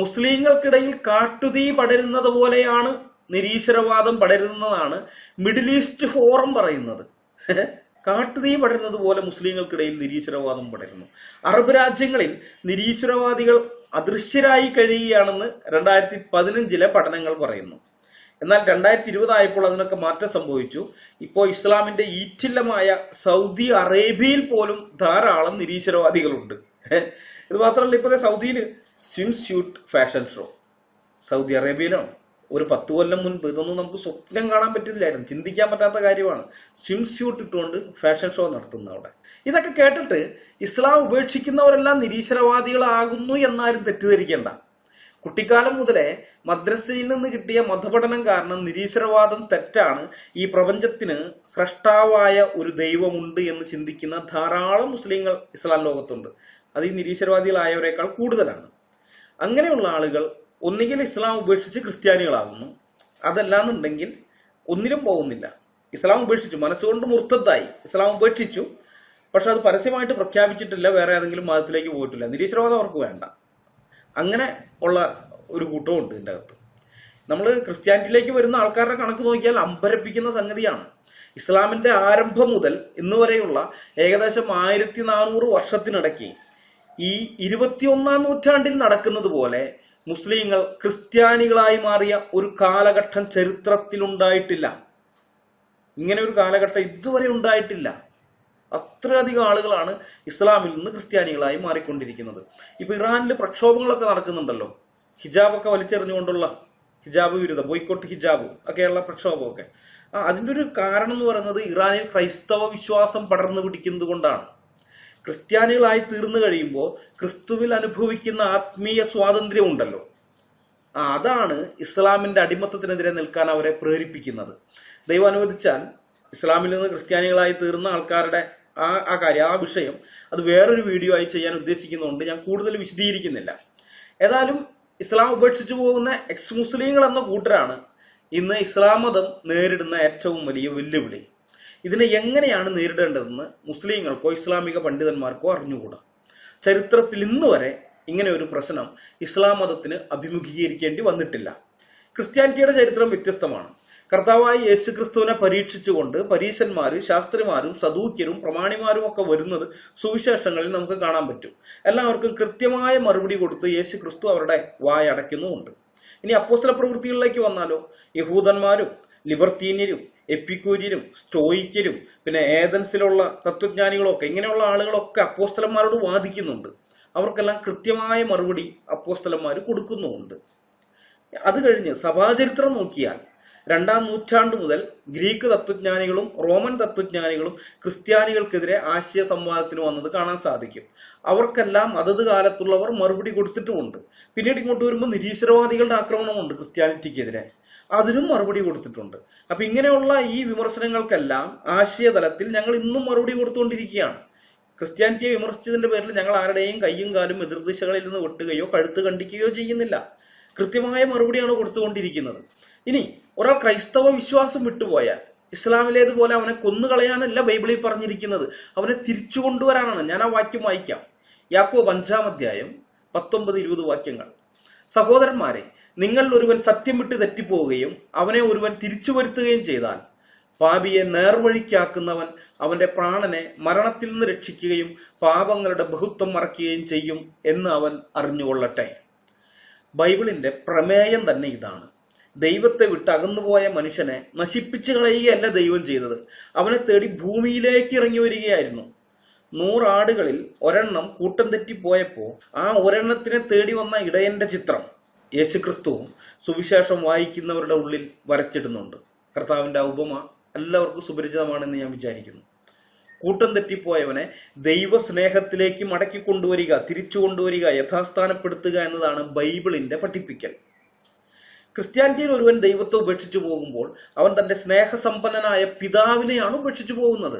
മുസ്ലിങ്ങൾക്കിടയിൽ കാട്ടുതീ പടരുന്നത് പോലെയാണ് നിരീശ്വരവാദം പടരുന്നതാണ് മിഡിൽ ഈസ്റ്റ് ഫോറം പറയുന്നത്. കാട്ടുതീ പടരുന്നത് പോലെ മുസ്ലിങ്ങൾക്കിടയിൽ നിരീശ്വരവാദം പടരുന്നു. അറബ് രാജ്യങ്ങളിൽ നിരീശ്വരവാദികൾ അദൃശ്യരായി കഴിയുകയാണെന്ന് 2015 പഠനങ്ങൾ പറയുന്നു. എന്നാൽ 2020 ആയപ്പോൾ അതിനൊക്കെ മാറ്റം സംഭവിച്ചു. ഇപ്പോൾ ഇസ്ലാമിന്റെ ഈറ്റില്ലമായ സൗദി അറേബ്യയിൽ പോലും ധാരാളം നിരീശ്വരവാദികളുണ്ട്. ഇത് മാത്രമല്ല, ഇപ്പോഴത്തെ സൗദിയിൽ swimsuit fashion show. Saudi അറേബ്യയിലോ ഒരു 10 കൊല്ലം മുൻപ് ഇതൊന്നും നമുക്ക് സ്വപ്നം കാണാൻ പറ്റില്ലായിരുന്നു. ചിന്തിക്കാൻ പറ്റാത്ത കാര്യമാണ്. സ്വിം സ്യൂട്ട് ഇട്ടുകൊണ്ട് ഫാഷൻ ഷോ നടത്തുന്ന അവിടെ. ഇതൊക്കെ കേട്ടിട്ട് ഇസ്ലാം ഉപേക്ഷിക്കുന്നവരെല്ലാം നിരീശ്വരവാദികളാകുന്നു എന്നാരും തെറ്റിദ്ധരിക്കേണ്ട. കുട്ടിക്കാലം മുതലേ മദ്രസയിൽ നിന്ന് കിട്ടിയ മതപഠനം കാരണം നിരീശ്വരവാദം തെറ്റാണ്, ഈ പ്രപഞ്ചത്തിന് സ്രഷ്ടാവായ ഒരു ദൈവമുണ്ട് എന്ന് ചിന്തിക്കുന്ന ധാരാളം മുസ്ലിങ്ങൾ ഇസ്ലാം ലോകത്തുണ്ട്. അത് ഈ നിരീശ്വരവാദികളായവരെക്കാൾ കൂടുതലാണ്. അങ്ങനെയുള്ള ആളുകൾ ഒന്നുകിൽ ഇസ്ലാം ഉപേക്ഷിച്ച് ക്രിസ്ത്യാനികളാകുന്നു, അതല്ലാന്നുണ്ടെങ്കിൽ ഒന്നിലും പോകുന്നില്ല. ഇസ്ലാം ഉപേക്ഷിച്ചു, മനസ്സുകൊണ്ട് മുർത്തദ്ദായി, ഇസ്ലാം ഉപേക്ഷിച്ചു, പക്ഷെ അത് പരസ്യമായിട്ട് പ്രഖ്യാപിച്ചിട്ടില്ല, വേറെ ഏതെങ്കിലും മതത്തിലേക്ക് പോയിട്ടില്ല. നിരീശ്വരവാദം അവർക്ക് വേണ്ട. അങ്ങനെ ഉള്ള ഒരു കൂട്ടമുണ്ട് ഇതിൻ്റെ അകത്ത്. നമ്മൾ ക്രിസ്ത്യാനിറ്റിയിലേക്ക് വരുന്ന ആൾക്കാരുടെ കണക്ക് നോക്കിയാൽ അമ്പരപ്പിക്കുന്ന സംഗതിയാണ്. ഇസ്ലാമിന്റെ ആരംഭം മുതൽ ഇന്ന് വരെയുള്ള ഏകദേശം 1400 വർഷത്തിനിടയ്ക്ക് ഈ 21ാം നൂറ്റാണ്ടിൽ നടക്കുന്നത് പോലെ മുസ്ലിങ്ങൾ ക്രിസ്ത്യാനികളായി മാറിയ ഒരു കാലഘട്ടം ചരിത്രത്തിലുണ്ടായിട്ടില്ല. ഇങ്ങനെ ഒരു കാലഘട്ടം ഇതുവരെ ഉണ്ടായിട്ടില്ല. അത്രയധികം ആളുകളാണ് ഇസ്ലാമിൽ നിന്ന് ക്രിസ്ത്യാനികളായി മാറിക്കൊണ്ടിരിക്കുന്നത്. ഇപ്പൊ ഇറാനിൽ പ്രക്ഷോഭങ്ങളൊക്കെ നടക്കുന്നുണ്ടല്ലോ. ഹിജാബൊക്കെ വലിച്ചെറിഞ്ഞുകൊണ്ടുള്ള ഹിജാബ് വിരുദ്ധ ബോയ്ക്കോട്ട് ഹിജാബ് ഒക്കെയുള്ള പ്രക്ഷോഭമൊക്കെ. അതിൻ്റെ ഒരു കാരണം എന്ന് പറയുന്നത് ഇറാനിൽ ക്രൈസ്തവ വിശ്വാസം പടർന്നു പിടിക്കുന്നത് കൊണ്ടാണ്. ക്രിസ്ത്യാനികളായി തീർന്നു കഴിയുമ്പോൾ ക്രിസ്തുവിൽ അനുഭവിക്കുന്ന ആത്മീയ സ്വാതന്ത്ര്യം ഉണ്ടല്ലോ, അതാണ് ഇസ്ലാമിന്റെ അടിമത്തത്തിനെതിരെ നിൽക്കാൻ അവരെ പ്രേരിപ്പിക്കുന്നത്. ദൈവം അനുവദിച്ചാൽ ഇസ്ലാമിൽ നിന്ന് ക്രിസ്ത്യാനികളായി തീർന്ന ആൾക്കാരുടെ ആ വിഷയം അത് വേറൊരു വീഡിയോ ആയി ചെയ്യാൻ ഉദ്ദേശിക്കുന്നതുകൊണ്ട് ഞാൻ കൂടുതൽ വിശദീകരിക്കുന്നില്ല. ഏതായാലും ഇസ്ലാം ഉപേക്ഷിച്ചു പോകുന്ന എക്സ് മുസ്ലിങ്ങൾ എന്ന കൂട്ടരാണ് ഇന്ന് ഇസ്ലാം മതം നേരിടുന്ന ഏറ്റവും വലിയ വെല്ലുവിളി. ഇതിനെ എങ്ങനെയാണ് നേരിടേണ്ടതെന്ന് മുസ്ലിങ്ങൾക്കോ ഇസ്ലാമിക പണ്ഡിതന്മാർക്കോ അറിഞ്ഞുകൂടാ. ചരിത്രത്തിൽ ഇന്ന് വരെ ഇങ്ങനെ ഒരു പ്രശ്നം ഇസ്ലാം മതത്തിന് അഭിമുഖീകരിക്കേണ്ടി വന്നിട്ടില്ല. ക്രിസ്ത്യാനിറ്റിയുടെ ചരിത്രം വ്യത്യസ്തമാണ്. കർത്താവായ യേശു ക്രിസ്തുവിനെ പരീക്ഷിച്ചുകൊണ്ട് പരീശന്മാര്, ശാസ്ത്രിമാരും സദൂക്യരും പ്രമാണിമാരും ഒക്കെ വരുന്നത് സുവിശേഷങ്ങളിൽ നമുക്ക് കാണാൻ പറ്റും. എല്ലാവർക്കും കൃത്യമായ മറുപടി കൊടുത്ത് യേശു ക്രിസ്തു അവരുടെ വായ അടയ്ക്കുന്നുമുണ്ട്. ഇനി അപ്പോസ്തല പ്രവൃത്തികളിലേക്ക് വന്നാലോ, യഹൂദന്മാരും ലിബർത്തീന്യരും എപ്പിക്കൂര്യരും സ്റ്റോയിക്കരും പിന്നെ ഏതൻസിലുള്ള തത്വജ്ഞാനികളും ഒക്കെ ഇങ്ങനെയുള്ള ആളുകളൊക്കെ അപ്പോസ്തലന്മാരോട് വാദിക്കുന്നുണ്ട്. അവർക്കെല്ലാം കൃത്യമായ മറുപടി അപ്പോസ്തലന്മാർ കൊടുക്കുന്നുമുണ്ട്. അത് കഴിഞ്ഞ് സഭാചരിത്രം നോക്കിയാൽ 2-ാം നൂറ്റാണ്ട് മുതൽ ഗ്രീക്ക് തത്വജ്ഞാനികളും റോമൻ തത്വജ്ഞാനികളും ക്രിസ്ത്യാനികൾക്കെതിരെ ആശയ സംവാദത്തിന് വന്നത് കാണാൻ സാധിക്കും. അവർക്കെല്ലാം അതത് കാലത്തുള്ളവർ മറുപടി കൊടുത്തിട്ടുമുണ്ട്. പിന്നീട് ഇങ്ങോട്ട് വരുമ്പോൾ നിരീശ്വരവാദികളുടെ ആക്രമണമുണ്ട് ക്രിസ്ത്യാനിറ്റിക്കെതിരെ, അതിനും മറുപടി കൊടുത്തിട്ടുണ്ട്. അപ്പൊ ഇങ്ങനെയുള്ള ഈ വിമർശനങ്ങൾക്കെല്ലാം ആശയതലത്തിൽ ഞങ്ങൾ ഇന്നും മറുപടി കൊടുത്തുകൊണ്ടിരിക്കുകയാണ്. ക്രിസ്ത്യാനിറ്റിയെ വിമർശിച്ചതിന്റെ പേരിൽ ഞങ്ങൾ ആരുടെയും കയ്യും കാലും എതിർദിശകളിൽ നിന്ന് വെട്ടുകയോ കഴുത്ത് കണ്ടിക്കുകയോ ചെയ്യുന്നില്ല. കൃത്യമായ മറുപടിയാണ് കൊടുത്തുകൊണ്ടിരിക്കുന്നത്. ഇനി ഒരാൾ ക്രൈസ്തവ വിശ്വാസം വിട്ടുപോയാൽ ഇസ്ലാമിലേതുപോലെ അവനെ കൊന്നുകളയാനല്ല ബൈബിളിൽ പറഞ്ഞിരിക്കുന്നത്, അവനെ തിരിച്ചു കൊണ്ടുവരാനാണ്. ഞാൻ ആ വാക്യം വായിക്കാം. യാക്കോബ് 5-ാം അധ്യായം 19-20 വാക്യങ്ങൾ. സഹോദരന്മാരെ, നിങ്ങൾ ഒരുവൻ സത്യം വിട്ട് തെറ്റിപ്പോവുകയും അവനെ ഒരുവൻ തിരിച്ചു വരുത്തുകയും ചെയ്താൽ പാപിയെ നേർവഴിക്കാക്കുന്നവൻ അവന്റെ പ്രാണനെ മരണത്തിൽ നിന്ന് രക്ഷിക്കുകയും പാപങ്ങളുടെ ബഹുത്വം മറയ്ക്കുകയും ചെയ്യും എന്ന് അവൻ അറിഞ്ഞുകൊള്ളട്ടെ. ബൈബിളിന്റെ പ്രമേയം തന്നെ ഇതാണ്. ദൈവത്തെ വിട്ട് അകന്നുപോയ മനുഷ്യനെ നശിപ്പിച്ചു കളയുകയല്ല ദൈവം ചെയ്തത്, അവനെ തേടി ഭൂമിയിലേക്ക് ഇറങ്ങി വരികയായിരുന്നു. 100 ആടുകളിൽ ഒരെണ്ണം കൂട്ടം തെറ്റിപ്പോയപ്പോ ആ ഒരെണ്ണത്തിനെ തേടി വന്ന ഇടയന്റെ ചിത്രം യേശുക്രിസ്തുവും സുവിശേഷം വായിക്കുന്നവരുടെ ഉള്ളിൽ വരച്ചിടുന്നുണ്ട്. കർത്താവിന്റെ ഉപമ എല്ലാവർക്കും സുപരിചിതമാണെന്ന് ഞാൻ വിചാരിക്കുന്നു. കൂട്ടം തെറ്റിപ്പോയവനെ ദൈവസ്നേഹത്തിലേക്ക് മടക്കി കൊണ്ടുവരിക, തിരിച്ചു കൊണ്ടുവരിക, യഥാസ്ഥാനപ്പെടുത്തുക എന്നതാണ് ബൈബിളിന്റെ പഠിപ്പിക്കൽ. ക്രിസ്ത്യാനിറ്റിയിൽ ഒരുവൻ ദൈവത്തെ ഉപേക്ഷിച്ചു പോകുമ്പോൾ അവൻ തന്റെ സ്നേഹസമ്പന്നനായ പിതാവിനെയാണ് ഉപേക്ഷിച്ചു പോകുന്നത്.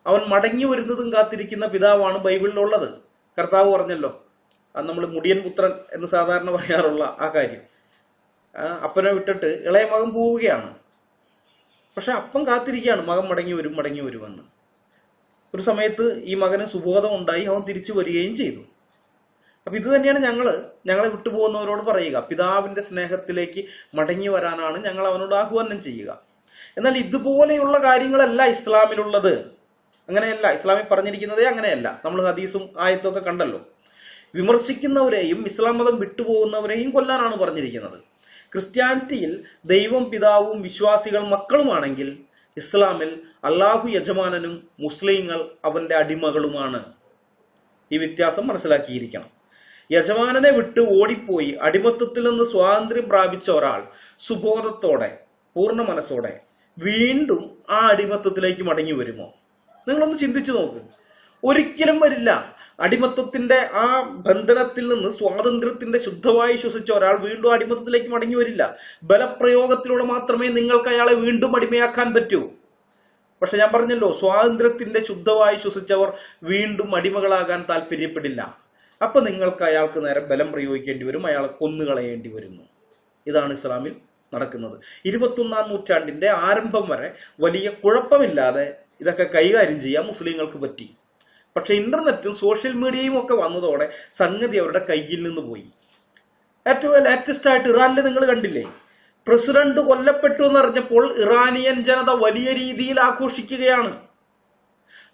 അവൻ മടങ്ങി വരുന്നതും കാത്തിരിക്കുന്ന പിതാവാണ് ബൈബിളിലുള്ളത്. കർത്താവ് പറഞ്ഞല്ലോ, നമ്മൾ മുടിയൻ പുത്രൻ എന്ന് സാധാരണ പറയാറുള്ള ആ കാര്യം. അപ്പനെ വിട്ടിട്ട് ഇളയ മകൻ പോവുകയാണ്, പക്ഷെ അപ്പം കാത്തിരിക്കുകയാണ് മകൻ മടങ്ങി വരുമെന്ന്. ഒരു സമയത്ത് ഈ മകന് സുബോധം ഉണ്ടായി, അവൻ തിരിച്ചു വരികയും ചെയ്തു. അപ്പൊ ഇത് തന്നെയാണ് ഞങ്ങളെ വിട്ടുപോകുന്നവരോട് പറയുക, പിതാവിന്റെ സ്നേഹത്തിലേക്ക് മടങ്ങി വരാനാണ് ഞങ്ങൾ അവനോട് ആഹ്വാനം ചെയ്യുക. എന്നാൽ ഇതുപോലെയുള്ള കാര്യങ്ങളല്ല ഇസ്ലാമിലുള്ളത്. അങ്ങനെയല്ല, ഇസ്ലാമിൽ പറഞ്ഞിരിക്കുന്നതേ അങ്ങനെയല്ല. നമ്മൾ ഹദീസും ആയത്തും ഒക്കെ കണ്ടല്ലോ. വിമർശിക്കുന്നവരെയും ഇസ്ലാം മതം വിട്ടുപോകുന്നവരെയും കൊല്ലാനാണ് പറഞ്ഞിരിക്കുന്നത്. ക്രിസ്ത്യാനിറ്റിയിൽ ദൈവം പിതാവും വിശ്വാസികൾ മക്കളുമാണെങ്കിൽ ഇസ്ലാമിൽ അള്ളാഹു യജമാനനും മുസ്ലിങ്ങൾ അവന്റെ അടിമകളുമാണ്. ഈ വ്യത്യാസം മനസ്സിലാക്കിയിരിക്കണം. യജമാനനെ വിട്ട് ഓടിപ്പോയി അടിമത്തത്തിൽ നിന്ന് സ്വാതന്ത്ര്യം പ്രാപിച്ച ഒരാൾ സുബോധത്തോടെ പൂർണ്ണ മനസ്സോടെ വീണ്ടും ആ അടിമത്തത്തിലേക്ക് മടങ്ങി വരുമോ? നിങ്ങളൊന്ന് ചിന്തിച്ചു നോക്ക്. ഒരിക്കലും വരില്ല. അടിമത്തത്തിന്റെ ആ ബന്ധനത്തിൽ നിന്ന് സ്വാതന്ത്ര്യത്തിന്റെ ശുദ്ധമായി ശ്വസിച്ച ഒരാൾ വീണ്ടും അടിമത്തത്തിലേക്ക് മടങ്ങി വരില്ല. ബലപ്രയോഗത്തിലൂടെ മാത്രമേ നിങ്ങൾക്ക് അയാളെ വീണ്ടും അടിമയാക്കാൻ പറ്റൂ. പക്ഷെ ഞാൻ പറഞ്ഞല്ലോ, സ്വാതന്ത്ര്യത്തിന്റെ ശുദ്ധമായി ശ്വസിച്ചവർ വീണ്ടും അടിമകളാകാൻ താല്പര്യപ്പെടില്ല. അപ്പൊ നിങ്ങൾക്ക് അയാൾക്ക് നേരെ ബലം പ്രയോഗിക്കേണ്ടി വരും, അയാളെ കൊന്നുകളയേണ്ടി വരുന്നു. ഇതാണ് ഇസ്ലാമിൽ നടക്കുന്നത്. 21-ാം നൂറ്റാണ്ടിന്റെ ആരംഭം വരെ വലിയ കുഴപ്പമില്ലാതെ ഇതൊക്കെ കൈകാര്യം ചെയ്യാൻ മുസ്ലിങ്ങൾക്ക് പറ്റി. പക്ഷെ ഇന്റർനെറ്റും സോഷ്യൽ മീഡിയയും ഒക്കെ വന്നതോടെ സംഗതി അവരുടെ കയ്യിൽ നിന്ന് പോയി. ഏറ്റവും ലേറ്റസ്റ്റ് ആയിട്ട് ഇറാനിൽ നിങ്ങൾ കണ്ടില്ലേ, പ്രസിഡന്റ് കൊല്ലപ്പെട്ടു എന്നറിഞ്ഞപ്പോൾ ഇറാനിയൻ ജനത വലിയ രീതിയിൽ ആഘോഷിക്കുകയാണ്.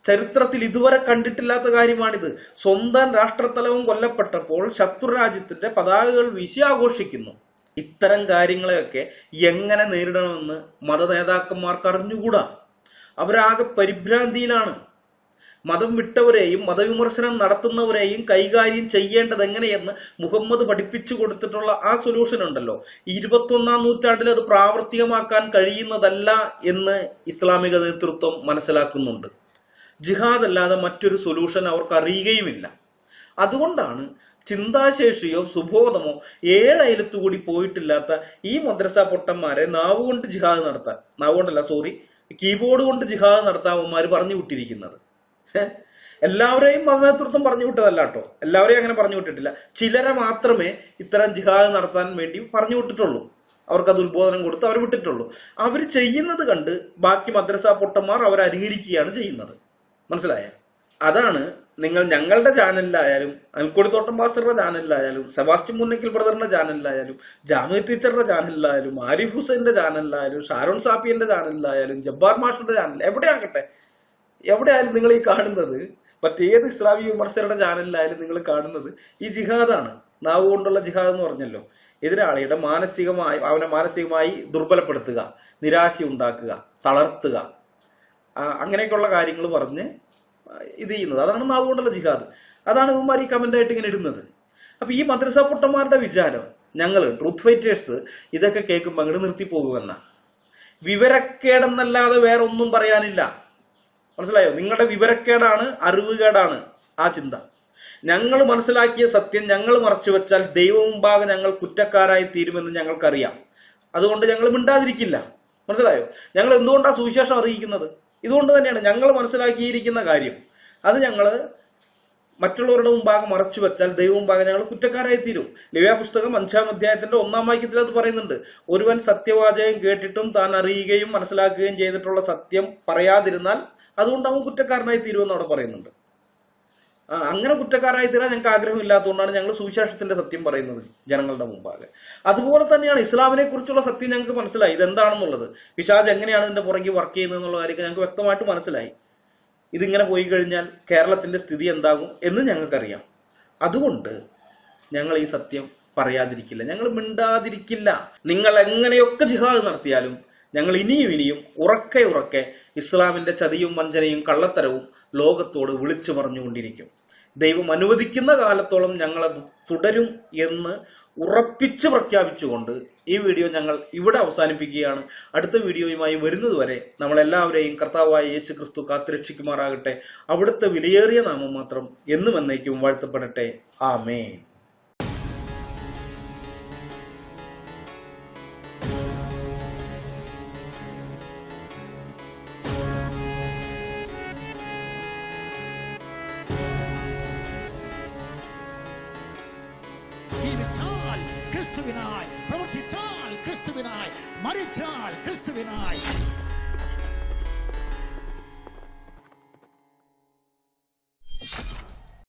ചരിത്രത്തിൽ ഇതുവരെ കണ്ടിട്ടില്ലാത്ത കാര്യമാണിത്. സ്വന്തം രാഷ്ട്രത്തലവും കൊല്ലപ്പെട്ടപ്പോൾ ശത്രുരാജ്യത്തിന്റെ പതാകകൾ വീശി ആഘോഷിക്കുന്നു. ഇത്തരം കാര്യങ്ങളെയൊക്കെ എങ്ങനെ നേരിടണമെന്ന് മത നേതാക്കന്മാർക്ക് അറിഞ്ഞുകൂടാ. അവരാകെ പരിഭ്രാന്തിയിലാണ്. മതം വിട്ടവരെയും മതവിമർശനം നടത്തുന്നവരെയും കൈകാര്യം ചെയ്യേണ്ടത് എങ്ങനെയെന്ന് മുഹമ്മദ് പഠിപ്പിച്ചു കൊടുത്തിട്ടുള്ള ആ സൊല്യൂഷൻ ഉണ്ടല്ലോ, 21-ാം നൂറ്റാണ്ടിൽ അത് പ്രാവർത്തികമാക്കാൻ കഴിയുന്നതല്ല എന്ന് ഇസ്ലാമിക നേതൃത്വം മനസ്സിലാക്കുന്നുണ്ട്. ജിഹാദ് അല്ലാതെ മറ്റൊരു സൊല്യൂഷൻ അവർക്ക് അറിയുകയുമില്ല. അതുകൊണ്ടാണ് ചിന്താശേഷിയോ സുബോധമോ 7 അയലത്തു കൂടി പോയിട്ടില്ലാത്ത ഈ മദ്രസ പൊട്ടന്മാരെ നാവുകൊണ്ട് ജിഹാദ് നടത്താൻ, കീബോർഡ് കൊണ്ട് ജിഹാദ് നടത്താവന്മാർ പറഞ്ഞു വിട്ടിരിക്കുന്നത്. എല്ലാവരെയും മതനേതൃത്വം പറഞ്ഞു വിട്ടതല്ല കേട്ടോ, എല്ലാവരെയും അങ്ങനെ പറഞ്ഞു വിട്ടിട്ടില്ല. ചിലരെ മാത്രമേ ഇത്തരം ജിഹാദ് നടത്താൻ വേണ്ടി പറഞ്ഞു വിട്ടിട്ടുള്ളൂ. അവർക്ക് അത് ഉത്ബോധനം കൊടുത്ത് അവർ വിട്ടിട്ടുള്ളൂ. അവർ ചെയ്യുന്നത് കണ്ട് ബാക്കി മദ്രസ പൊട്ടന്മാർ അവർ അനുകരിക്കുകയാണ് ചെയ്യുന്നത്. മനസ്സിലായ? അതാണ് നിങ്ങൾ ഞങ്ങളുടെ ചാനലിലായാലും അൽക്കൊടിത്തോട്ടം പാസ്റ്ററുടെ ചാനലിലായാലും സെബാസ്റ്റ്യൻ മുന്നക്കൽ ബ്രദറിന്റെ ചാനലിലായാലും ജാമിയ ടീച്ചറുടെ ചാനലിലായാലും ആരിഫ് ഹുസൈന്റെ ചാനലിലായാലും ഷാരോൺ സാപ്പിയന്റെ ചാനലിലായാലും ജബ്ബാർ മാഷുടെ ചാനൽ എവിടെയായാലും നിങ്ങൾ ഈ കാണുന്നത്, മറ്റേത് ഇസ്ലാമിക വിമർശകരുടെ ചാനലിലായാലും നിങ്ങൾ കാണുന്നത് ഈ ജിഹാദാണ്. നാവ് കൊണ്ടുള്ള ജിഹാദ് എന്ന് പറഞ്ഞല്ലോ. എതിരാളിയുടെ അവനെ മാനസികമായി ദുർബലപ്പെടുത്തുക, നിരാശ ഉണ്ടാക്കുക, തളർത്തുക, അങ്ങനെയൊക്കെയുള്ള കാര്യങ്ങൾ പറഞ്ഞ് ഇത് ചെയ്യുന്നത്. അതാണ് നാവ് കൊണ്ടുള്ള ജിഹാദ്. അതാണ് ഇവന്മാർ ഈ കമന്റായിട്ട് ഇങ്ങനെ ഇടുന്നത്. അപ്പൊ ഈ മദ്രസ പൊട്ടന്മാരുടെ വിചാരം ഞങ്ങൾ ട്രൂത്ത് ഫൈറ്റേഴ്സ് ഇതൊക്കെ കേൾക്കുമ്പോൾ അങ്ങോട്ട് നിർത്തിപ്പോകുമെന്ന. വിവരക്കേടെന്നല്ലാതെ വേറെ ഒന്നും പറയാനില്ല. മനസ്സിലായോ? നിങ്ങളുടെ വിവരക്കേടാണ്, അറിവുകേടാണ് ആ ചിന്ത. ഞങ്ങൾ മനസ്സിലാക്കിയ സത്യം ഞങ്ങൾ മറച്ചുവെച്ചാൽ ദൈവം മുമ്പാകെ ഞങ്ങൾ കുറ്റക്കാരായി തീരുമെന്ന് ഞങ്ങൾക്കറിയാം. അതുകൊണ്ട് ഞങ്ങൾ മിണ്ടാതിരിക്കില്ല. മനസ്സിലായോ? ഞങ്ങൾ എന്തുകൊണ്ടാണ് സുവിശേഷം അറിയിക്കുന്നത്? ഇതുകൊണ്ട് തന്നെയാണ്. ഞങ്ങൾ മനസ്സിലാക്കിയിരിക്കുന്ന കാര്യം അത് ഞങ്ങൾ മറ്റുള്ളവരുടെ മുമ്പാകെ മറച്ചു വെച്ചാൽ ദൈവം മുമ്പാകെ ഞങ്ങൾ കുറ്റക്കാരായി തീരും. ലേവ്യ പുസ്തകം 5-ാം അധ്യായത്തിന്റെ 1-ാം വാക്യത്തിൽ അത് പറയുന്നുണ്ട്. ഒരുവൻ സത്യവാചകം കേട്ടിട്ടും താൻ അറിയുകയും മനസ്സിലാക്കുകയും ചെയ്തിട്ടുള്ള സത്യം പറയാതിരുന്നാൽ അതുകൊണ്ട് അവൻ കുറ്റക്കാരനായി തീരുമെന്ന് അവിടെ പറയുന്നുണ്ട്. അങ്ങനെ കുറ്റക്കാരായി തീരാൻ ഞങ്ങൾക്ക് ആഗ്രഹമില്ലാത്തതുകൊണ്ടാണ് ഞങ്ങൾ സുവിശേഷത്തിന്റെ സത്യം പറയുന്നത് ജനങ്ങളുടെ മുമ്പാകെ. അതുപോലെ തന്നെയാണ് ഇസ്ലാമിനെ കുറിച്ചുള്ള സത്യം ഞങ്ങൾക്ക് മനസ്സിലായി, ഇതെന്താണെന്നുള്ളത്, പിശാച് എങ്ങനെയാണ് ഇതിന്റെ പുറകെ വർക്ക് ചെയ്യുന്നത് എന്നുള്ള കാര്യം ഞങ്ങൾക്ക് വ്യക്തമായിട്ട് മനസ്സിലായി. ഇതിങ്ങനെ പോയി കഴിഞ്ഞാൽ കേരളത്തിന്റെ സ്ഥിതി എന്താകും എന്ന് ഞങ്ങൾക്കറിയാം. അതുകൊണ്ട് ഞങ്ങൾ ഈ സത്യം പറയാതിരിക്കില്ല, ഞങ്ങൾ മിണ്ടാതിരിക്കില്ല. നിങ്ങൾ എങ്ങനെയൊക്കെ ജിഹാദ് നടത്തിയാലും ഞങ്ങൾ ഇനിയും ഉറക്കെ ഇസ്ലാമിന്റെ ചതിയും വഞ്ചനയും കള്ളത്തരവും ലോകത്തോട് വിളിച്ചു പറഞ്ഞുകൊണ്ടിരിക്കും. ദൈവം അനുവദിക്കുന്ന കാലത്തോളം ഞങ്ങളത് തുടരും എന്ന് ഉറപ്പിച്ച് പ്രഖ്യാപിച്ചുകൊണ്ട് ഈ വീഡിയോ ഞങ്ങൾ ഇവിടെ അവസാനിപ്പിക്കുകയാണ്. അടുത്ത വീഡിയോയുമായി വരുന്നതുവരെ നമ്മളെല്ലാവരെയും കർത്താവായ യേശു ക്രിസ്തു കാത്തുരക്ഷിക്കുമാറാകട്ടെ. അവിടുത്തെ വിലയേറിയ നാമം മാത്രം എന്നും എന്നേക്കും വാഴ്ത്തപ്പെടട്ടെ. ആമേൻ.